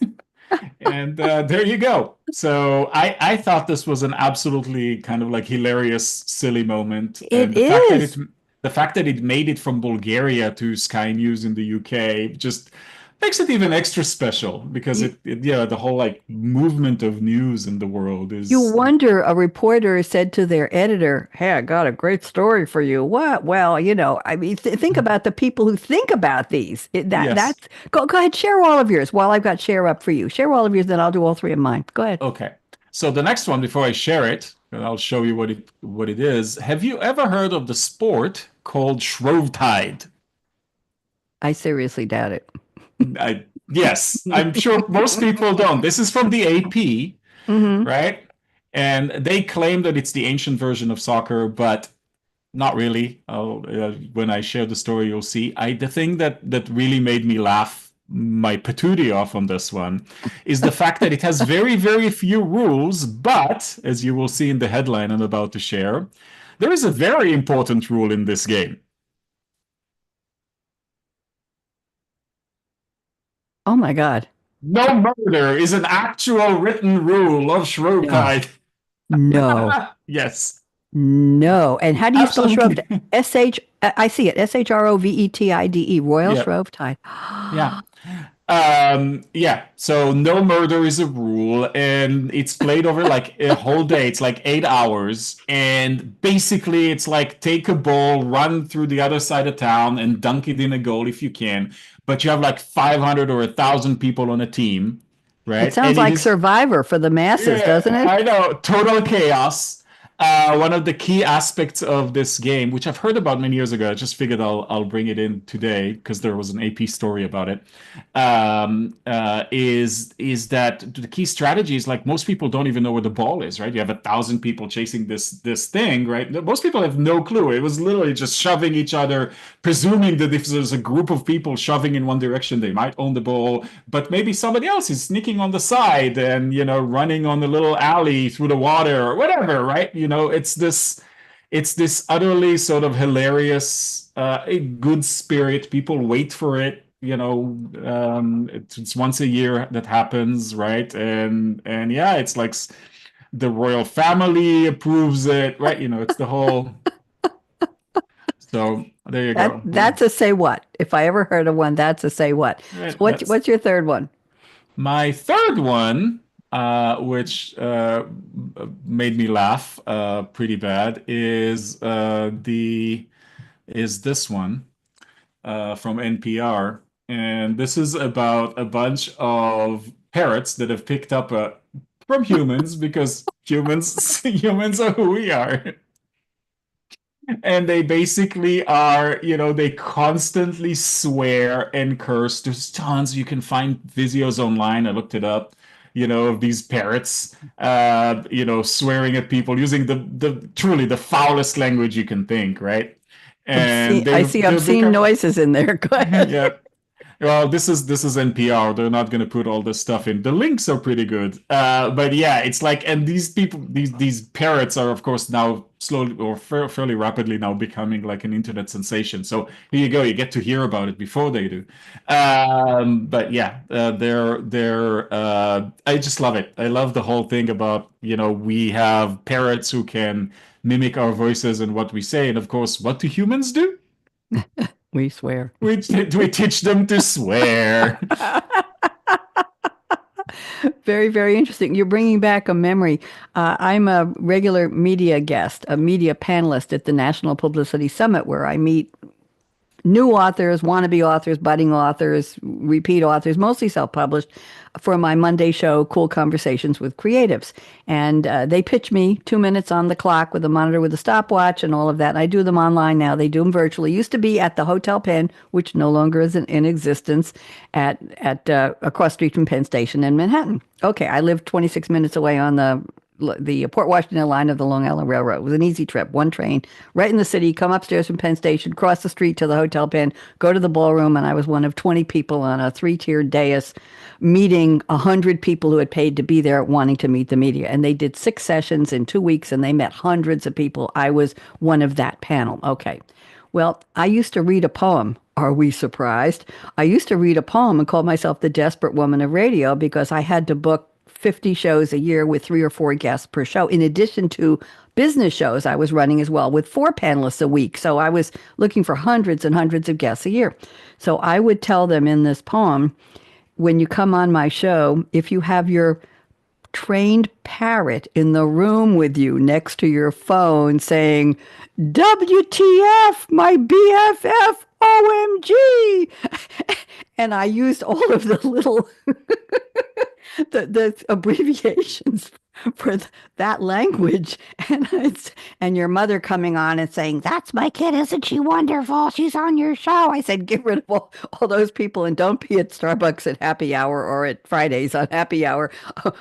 And there you go. So I thought this was an absolutely kind of like hilarious, silly moment, and It is. the fact that it made it from Bulgaria to Sky News in the UK just makes it even extra special because the whole like movement of news in the world You is wonder, a reporter said to their editor, "Hey, I got a great story for you." What? Well, I mean, think about the people who think about these. yes. Go ahead, share all of yours while I've got share up for you. Share all of yours, then I'll do all three of mine. Go ahead. Okay. So the next one, before I share it, and I'll show you what it is. Have you ever heard of the sport called Shrovetide? I seriously doubt it. Yes, I'm sure most people don't. This is from the AP, Hmm. right? And they claim that it's the ancient version of soccer, but not really. When I share the story, you'll see. The thing that really made me laugh my patootie off on this one is the fact that it has very, very few rules, but as you will see in the headline I'm about to share, there is a very important rule in this game. Oh my God. No murder is an actual written rule of No. Shrovetide. No. Yes, No. And how do you spell Shrove? absolutely. I see it. Shrovetide, Royal Yeah, Shrove Tide. yeah. Yeah. So no murder is a rule, and it's played over like a whole day. It's like 8 hours, and basically it's like take a ball, run through the other side of town, and dunk it in a goal if you can. But you have like 500 or 1,000 people on a team, It right? sounds And it like is Survivor for the masses, doesn't yeah, it? I know. Total chaos. One of the key aspects of this game, which I've heard about many years ago, I just figured I'll bring it in today because there was an AP story about it. Is that the key strategy is like most people don't even know where the ball is, right? You have 1,000 people chasing this thing, right? Most people have no clue. It was literally just shoving each other, presuming that if there's a group of people shoving in one direction, they might own the ball, but maybe somebody else is sneaking on the side and running on the little alley through the water or whatever, right? It's this utterly sort of hilarious, a good spirit. People wait for it. It's once a year that happens, right? And yeah, it's like the royal family approves it, right? It's the whole. So there you go. That's a say what. If I ever heard of one, that's a say what. So Right, what's your third one? my third one, which made me laugh pretty bad, is this one from NPR, and this is about a bunch of parrots that have picked up from humans because humans are who we are. And they basically are, they constantly swear and curse. There's tons. You can find videos online. I looked it up, of these parrots, swearing at people using the truly the foulest language you can think, right? And I see they've obscene become, noises in there. Go ahead. yeah, Well, this is NPR. They're not going to put all this stuff in. The links are pretty good, but yeah, it's like, and these people, these parrots are, of course, now slowly or fairly rapidly now becoming like an internet sensation. So here you go, you get to hear about it before they do. But yeah, I just love it. I love the whole thing about, we have parrots who can mimic our voices and what we say, and of course, what do humans do? We swear. We teach them to swear. Very, very interesting. You're bringing back a memory. I'm a regular media guest, a media panelist at the National Publicity Summit, where I meet new authors, wannabe authors, budding authors, repeat authors, mostly self-published, for my Monday show, Cool Conversations with Creatives. And they pitch me 2 minutes on the clock with a monitor with a stopwatch and all of that. And I do them online now. They do them virtually. Used to be at the Hotel Penn, which no longer is in existence, at across the street from Penn Station in Manhattan. Okay, I live 26 minutes away on the Port Washington line of the Long Island Railroad. It was an easy trip, one train, right in the city, come upstairs from Penn Station, cross the street to the Hotel Penn, go to the ballroom, and I was one of 20 people on a 3-tiered dais meeting 100 people who had paid to be there wanting to meet the media. And they did 6 sessions in 2 weeks, and they met hundreds of people. I was one of that panel. Okay. Well, I used to read a poem. Are we surprised? I used to read a poem and call myself the desperate woman of radio because I had to book 50 shows a year with 3 or 4 guests per show, in addition to business shows I was running as well with 4 panelists a week. So I was looking for hundreds and hundreds of guests a year. So I would tell them in this poem, when you come on my show, if you have your trained parrot in the room with you next to your phone saying, WTF, my BFF, OMG. And I used all of the little the abbreviations for that language, and your mother coming on and saying, that's my kid, isn't she wonderful, she's on your show. I said, get rid of all those people and don't be at Starbucks at happy hour or at Fridays on happy hour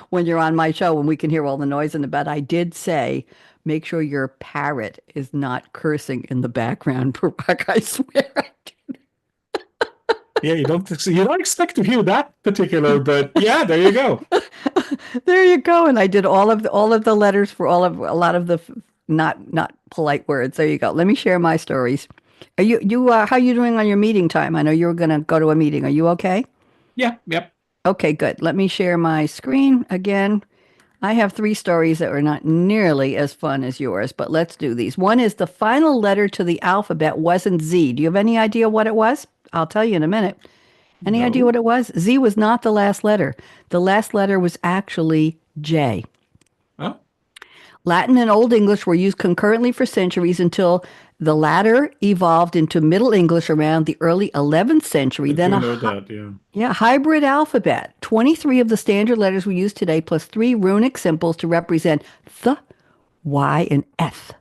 when you're on my show, when we can hear all the noise in the bed. I did say, make sure your parrot is not cursing in the background, Barak. I swear I did. Yeah, you don't expect to hear that particular, but yeah, there you go. There you go. And I did all of the letters for a lot of the not polite words. There you go. Let me share my stories. Are you how are you doing on your meeting time? I know you were going to go to a meeting. Are you okay? Yeah, yep. Okay, good. Let me share my screen again. I have 3 stories that were not nearly as fun as yours, but let's do these. One is the final letter to the alphabet wasn't Z. Do you have any idea what it was? I'll tell you in a minute. Any idea what it was? Z was not the last letter. The last letter was actually J. Oh. Latin and Old English were used concurrently for centuries until the latter evolved into Middle English around the early 11th century. Then hybrid alphabet. 23 of the standard letters we use today, plus 3 runic symbols to represent th, y, and eth.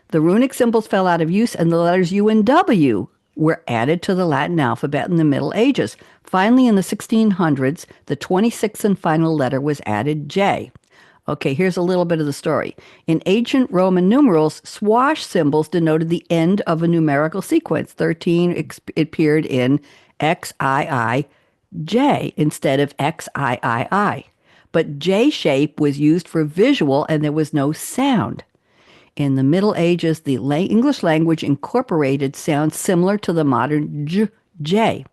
The runic symbols fell out of use, and the letters U and W were added to the Latin alphabet in the Middle Ages. Finally, in the 1600s, the 26th and final letter was added, J. Okay, here's a little bit of the story. In ancient Roman numerals, swash symbols denoted the end of a numerical sequence. 13 appeared in XIIJ instead of XIII. But J shape was used for visual, and there was no sound. In the Middle Ages, the English language incorporated sounds similar to the modern J.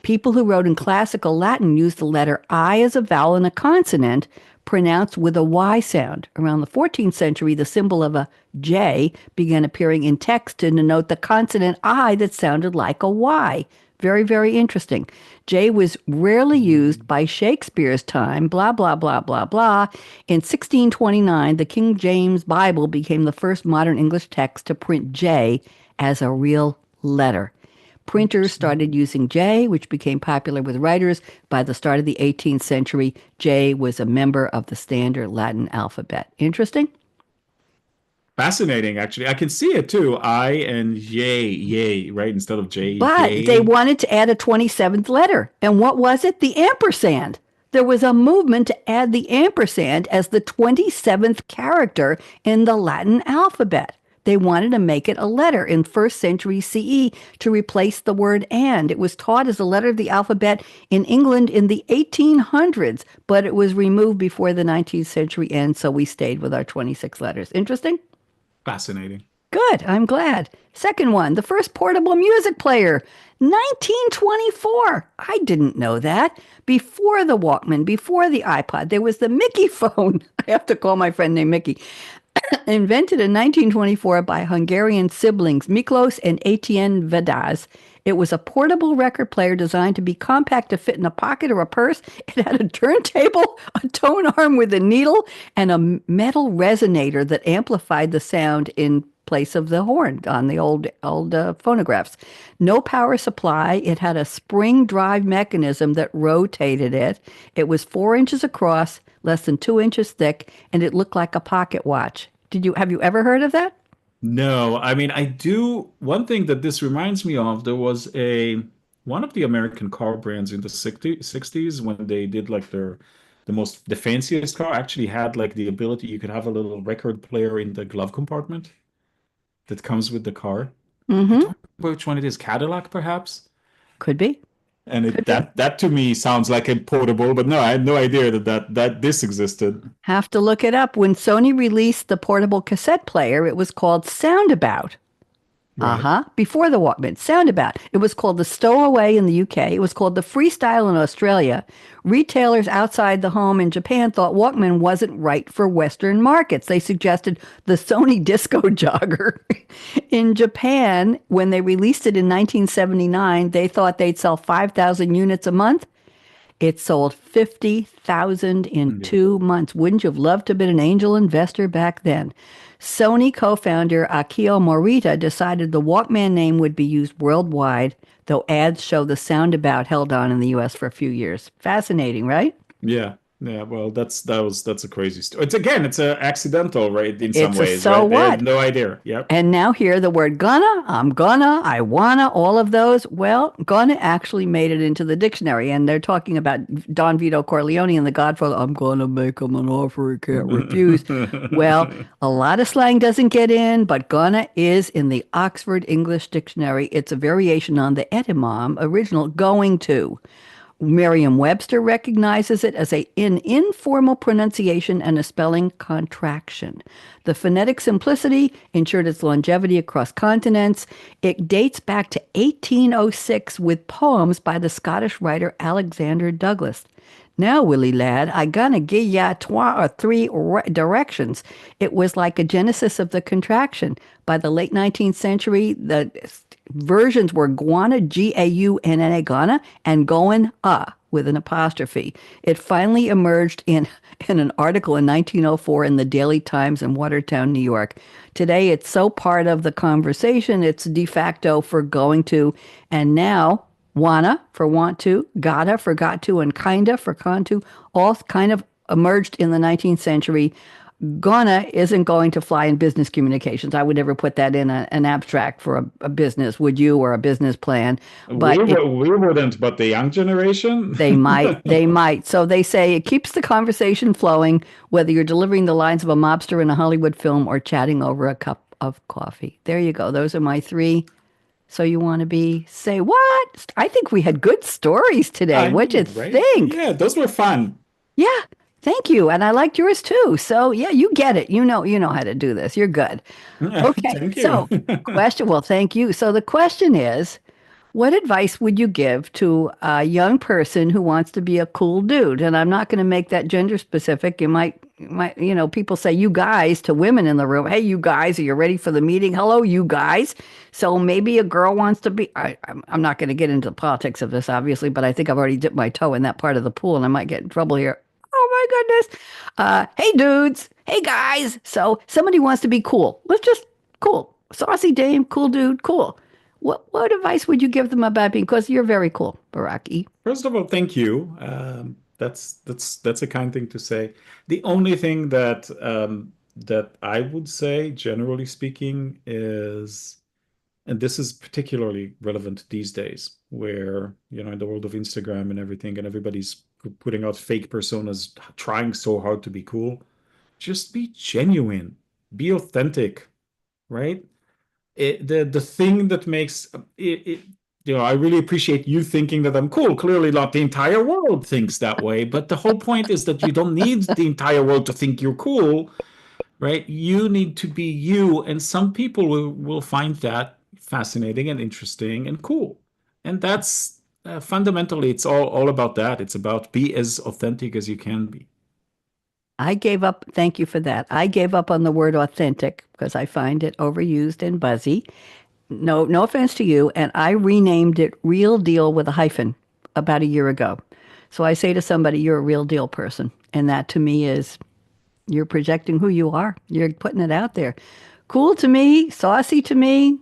People who wrote in classical Latin used the letter I as a vowel and a consonant pronounced with a Y sound. Around the 14th century, the symbol of a J began appearing in text to denote the consonant I that sounded like a Y. Very, very interesting. J was rarely used by Shakespeare's time, blah, blah, blah, blah, blah. In 1629, the King James Bible became the first modern English text to print J as a real letter. Printers started using J, which became popular with writers. By the start of the 18th century, J was a member of the standard Latin alphabet. Interesting? Fascinating, actually. I can see it too. I and yay, right? Instead of J. But they wanted to add a 27th letter. And what was it? The ampersand. There was a movement to add the ampersand as the 27th character in the Latin alphabet. They wanted to make it a letter in first century CE to replace the word and. It was taught as a letter of the alphabet in England in the 1800s, but it was removed before the 19th century end, so we stayed with our 26 letters. Interesting? Fascinating. Good, I'm glad. Second one, the first portable music player, 1924. I didn't know that. Before the Walkman, before the iPod, there was the Mickey phone. I have to call my friend named Mickey. Invented in 1924 by Hungarian siblings Miklos and Etienne Vedaz. It was a portable record player designed to be compact to fit in a pocket or a purse. It had a turntable, a tone arm with a needle, and a metal resonator that amplified the sound in place of the horn on the old phonographs. No power supply. It had a spring drive mechanism that rotated it. It was 4 inches across, less than 2 inches thick, and it looked like a pocket watch. Have you ever heard of that? No, I mean, I do. One thing that this reminds me of, there was one of the American car brands in the 60s when they did like the fanciest car actually had like the ability you could have a little record player in the glove compartment that comes with the car. I Mm-hmm. don't remember which one it is, Cadillac perhaps. Could be. And Could it be. that to me sounds like a portable, but no, I had no idea that this existed. Have to look it up. When Sony released the portable cassette player, it was called Soundabout. Right. Uh-huh. Before the Walkman. Soundabout. It was called the Stowaway in the UK. It was called the Freestyle in Australia. Retailers outside the home in Japan thought Walkman wasn't right for Western markets. They suggested the Sony Disco Jogger. In Japan, when they released it in 1979, they thought they'd sell 5,000 units a month. It sold 50,000 in Yeah. 2 months. Wouldn't you have loved to have been an angel investor back then? Sony co-founder Akio Morita decided the Walkman name would be used worldwide, though ads show the Soundabout held on in the US for a few years. Fascinating, right? Yeah. Yeah. Well, that's a crazy story. It's a accidental, right? In some It's a ways, so right? They had what? no idea. Yep. And now here, the word gonna, I'm gonna, I wanna, all of those. Well, gonna actually made it into the dictionary. And they're talking about Don Vito Corleone and the Godfather. I'm gonna make him an offer he can't refuse. Well, a lot of slang doesn't get in, but gonna is in the Oxford English Dictionary. It's a variation on the etymon, original going to. Merriam-Webster recognizes it as an informal pronunciation and a spelling contraction. The phonetic simplicity ensured its longevity across continents. It dates back to 1806 with poems by the Scottish writer Alexander Douglas. Now, Willie lad, I gonna give ya three directions. It was like a genesis of the contraction. By the late 19th century, the versions were guana, Gaunna, Ghana, and goin with an apostrophe. It finally emerged in an article in 1904 in the Daily Times in Watertown, New York. Today, it's so part of the conversation, it's de facto for going to, and now wanna for want to, gotta for got to, and kinda for con to, all kind of emerged in the 19th century. Gonna isn't going to fly in business communications. I would never put that in an abstract for a business, would you, or a business plan? But We wouldn't, but the young generation. they might. So they say it keeps the conversation flowing, whether you're delivering the lines of a mobster in a Hollywood film or chatting over a cup of coffee. There you go. Those are my three. So you want to say what? I think we had good stories today. I What'd you know, right? think? Yeah, those were fun. Yeah, thank you. And I liked yours too. So yeah, you get it. You know how to do this. You're good. Okay. Thank you. So question, well, thank you. So the question is, what advice would you give to a young person who wants to be a cool dude? And I'm not going to make that gender specific. People say you guys to women in the room. Hey, you guys, are you ready for the meeting? Hello, you guys. So maybe a girl wants to be, I'm not going to get into the politics of this, obviously, but I think I've already dipped my toe in that part of the pool and I might get in trouble here. Oh my goodness. Hey, dudes. Hey, guys. So somebody wants to be cool. Let's just cool. Saucy dame, cool dude, cool. What advice would you give them about being? Because you're very cool, Barak E. First of all, thank you. That's a kind thing to say. The only thing that I would say, generally speaking, is, and this is particularly relevant these days, where, in the world of Instagram and everything, and everybody's putting out fake personas, trying so hard to be cool. Just be genuine, be authentic, right? The thing that makes it, I really appreciate you thinking that I'm cool. Clearly, not the entire world thinks that way, but the whole point is that you don't need the entire world to think you're cool, right? You need to be you, and some people will find that fascinating and interesting and cool. And that's fundamentally, it's all about that. It's about be as authentic as you can be. I gave up. Thank you for that. I gave up on the word authentic because I find it overused and buzzy. No offense to you. And I renamed it real deal with a hyphen about a year ago. So I say to somebody, you're a real deal person. And that to me is you're projecting who you are. You're putting it out there. Cool to me, saucy to me.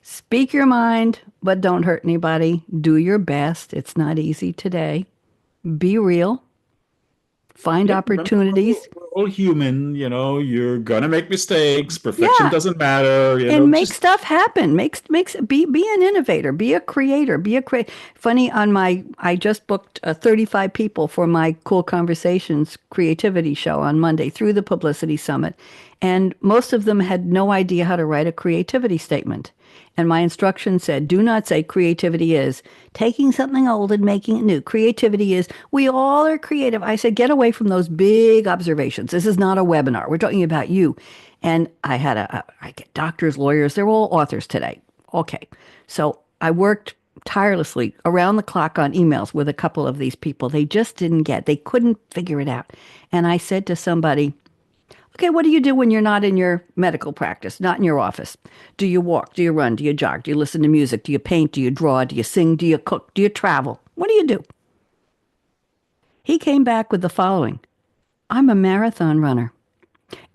Speak your mind, but don't hurt anybody. Do your best. It's not easy today. Be real. Find Yeah, remember, opportunities. we're all human, you're gonna make mistakes. Perfection Yeah, doesn't matter, and make just stuff happen. Makes be an innovator, be a creator, be a create. Funny on my I just booked 35 people for my Cool Conversations creativity show on Monday through the Publicity Summit, and most of them had no idea how to write a creativity statement. And my instruction said, do not say creativity is taking something old and making it new. Creativity is we all are creative. I said, get away from those big observations. This is not a webinar. We're talking about you. And I get doctors, lawyers, they're all authors today. Okay. So I worked tirelessly around the clock on emails with a couple of these people. They just they couldn't figure it out. And I said to somebody, okay, what do you do when you're not in your medical practice, not in your office? Do you walk? Do you run? Do you jog? Do you listen to music? Do you paint? Do you draw? Do you sing? Do you cook? Do you travel? What do you do? He came back with the following. I'm a marathon runner.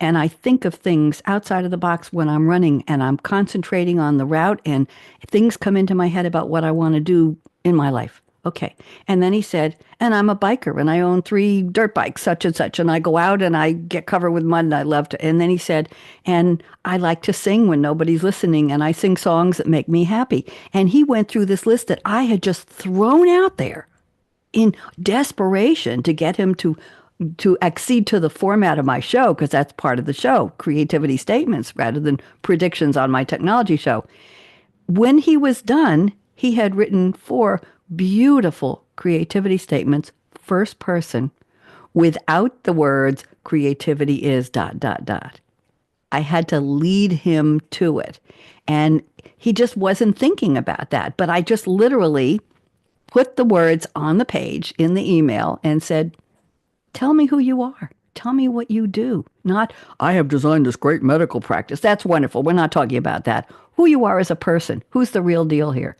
And I think of things outside of the box when I'm running and I'm concentrating on the route and things come into my head about what I want to do in my life. Okay. And then he said, and I'm a biker and I own 3 dirt bikes, such and such. And I go out and I get covered with mud and I love to. And then he said, and I like to sing when nobody's listening and I sing songs that make me happy. And he went through this list that I had just thrown out there in desperation to get him to accede to the format of my show, because that's part of the show, creativity statements rather than predictions on my technology show. When he was done, he had written 4 beautiful creativity statements, first person, without the words creativity is ... I had to lead him to it. And he just wasn't thinking about that. But I just literally put the words on the page in the email and said, tell me who you are. Tell me what you do. Not, I have designed this great medical practice. That's wonderful. We're not talking about that. Who you are as a person. Who's the real deal here?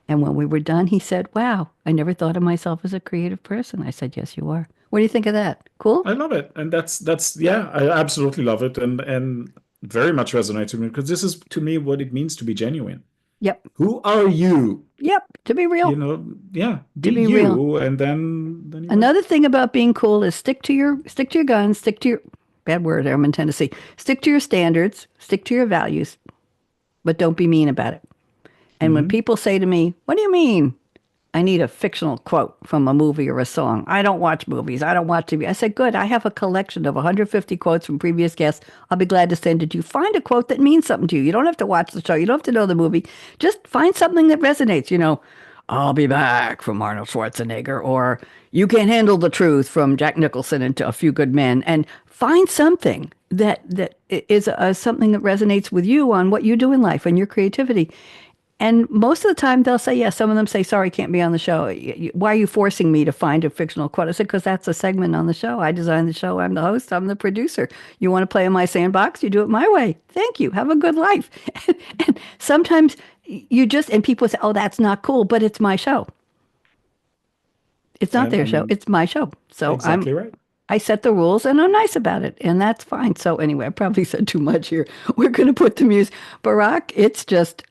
And when we were done, he said, wow, I never thought of myself as a creative person. I said, yes, you are. What do you think of that? Cool? I love it. And that's yeah, I absolutely love it and very much resonates with me because this is to me what it means to be genuine. Yep. Who are you? Yep. To be real. Yeah, be To be real. you and then you Another thing about being cool is stick to your guns, stick to your bad word, I'm in Tennessee. Stick to your standards, stick to your values, but don't be mean about it. And when people say to me, what do you mean? I need a fictional quote from a movie or a song. I don't watch movies. I don't watch TV. I said, good. I have a collection of 150 quotes from previous guests. I'll be glad to send it to you. Find a quote that means something to you. You don't have to watch the show. You don't have to know the movie. Just find something that resonates. I'll be back from Arnold Schwarzenegger, or you can't handle the truth from Jack Nicholson into A Few Good Men. And find something that is something that resonates with you on what you do in life and your creativity. And most of the time they'll say yes. Some of them say, sorry, can't be on the show. Why are you forcing me to find a fictional quote? I said, because that's a segment on the show. I designed the show. I'm the host. I'm the producer. You want to play in my sandbox? You do it my way. Thank you. Have a good life. And sometimes and people say, oh, that's not cool, but it's my show. It's not their show. It's my show. So exactly right. I set the rules and I'm nice about it. And that's fine. So anyway, I probably said too much here. We're going to put the music. Barak, it's just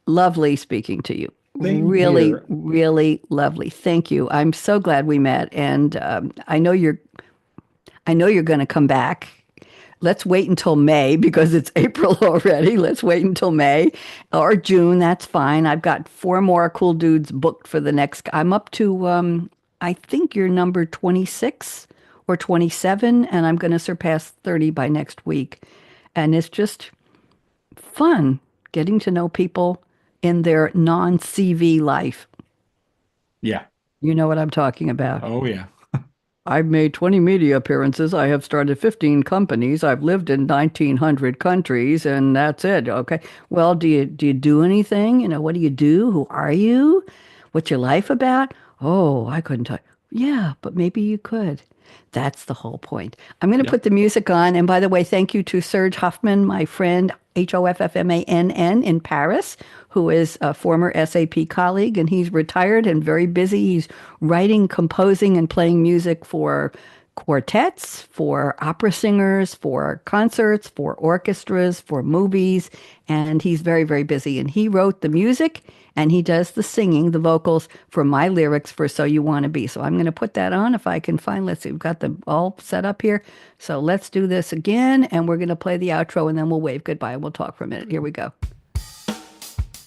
lovely speaking to you. Really, really lovely. Thank you. I'm so glad we met, and I know you're going to come back. Let's wait until May because it's April already. Let's wait until May or June. That's fine. I've got 4 more cool dudes booked for the next. I'm up to I think you're number 26 or 27, and I'm going to surpass 30 by next week. And it's just fun getting to know people in their non-CV life. Yeah. You know what I'm talking about. Oh, yeah. I've made 20 media appearances. I have started 15 companies. I've lived in 1900 countries, and that's it. Okay. Well, do you do anything? What do you do? Who are you? What's your life about? Oh, I couldn't tell. Yeah, but maybe you could. That's the whole point. I'm going to Yeah. put the music on. And by the way, thank you to Serge Hoffman, my friend, Hoffmann in Paris, who is a former SAP colleague, and he's retired and very busy. He's writing, composing, and playing music for quartets, for opera singers, for concerts, for orchestras, for movies, and he's very, very busy. And he wrote the music and he does the singing, the vocals for my lyrics for So You Want to Be. So I'm going to put that on if I can find, let's see, we've got them all set up here. So let's do this again, and we're going to play the outro, and then we'll wave goodbye and we'll talk for a minute. Here we go.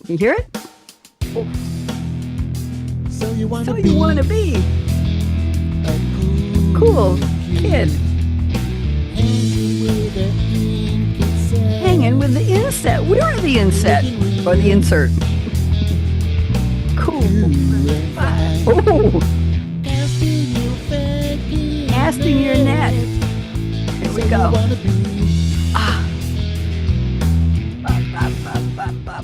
You hear it? So you want So to You Want to Be. a Cool kid. Hanging with the Hanging with the inset. Where are the inset? Or the insert? Cool. Oh, casting your net. Here we go.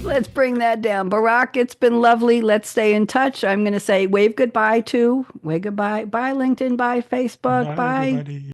Let's bring that down. Barak, it's been lovely. Let's stay in touch. I'm going to say wave goodbye. Bye, LinkedIn. Bye, Facebook. Bye, Bye. everybody.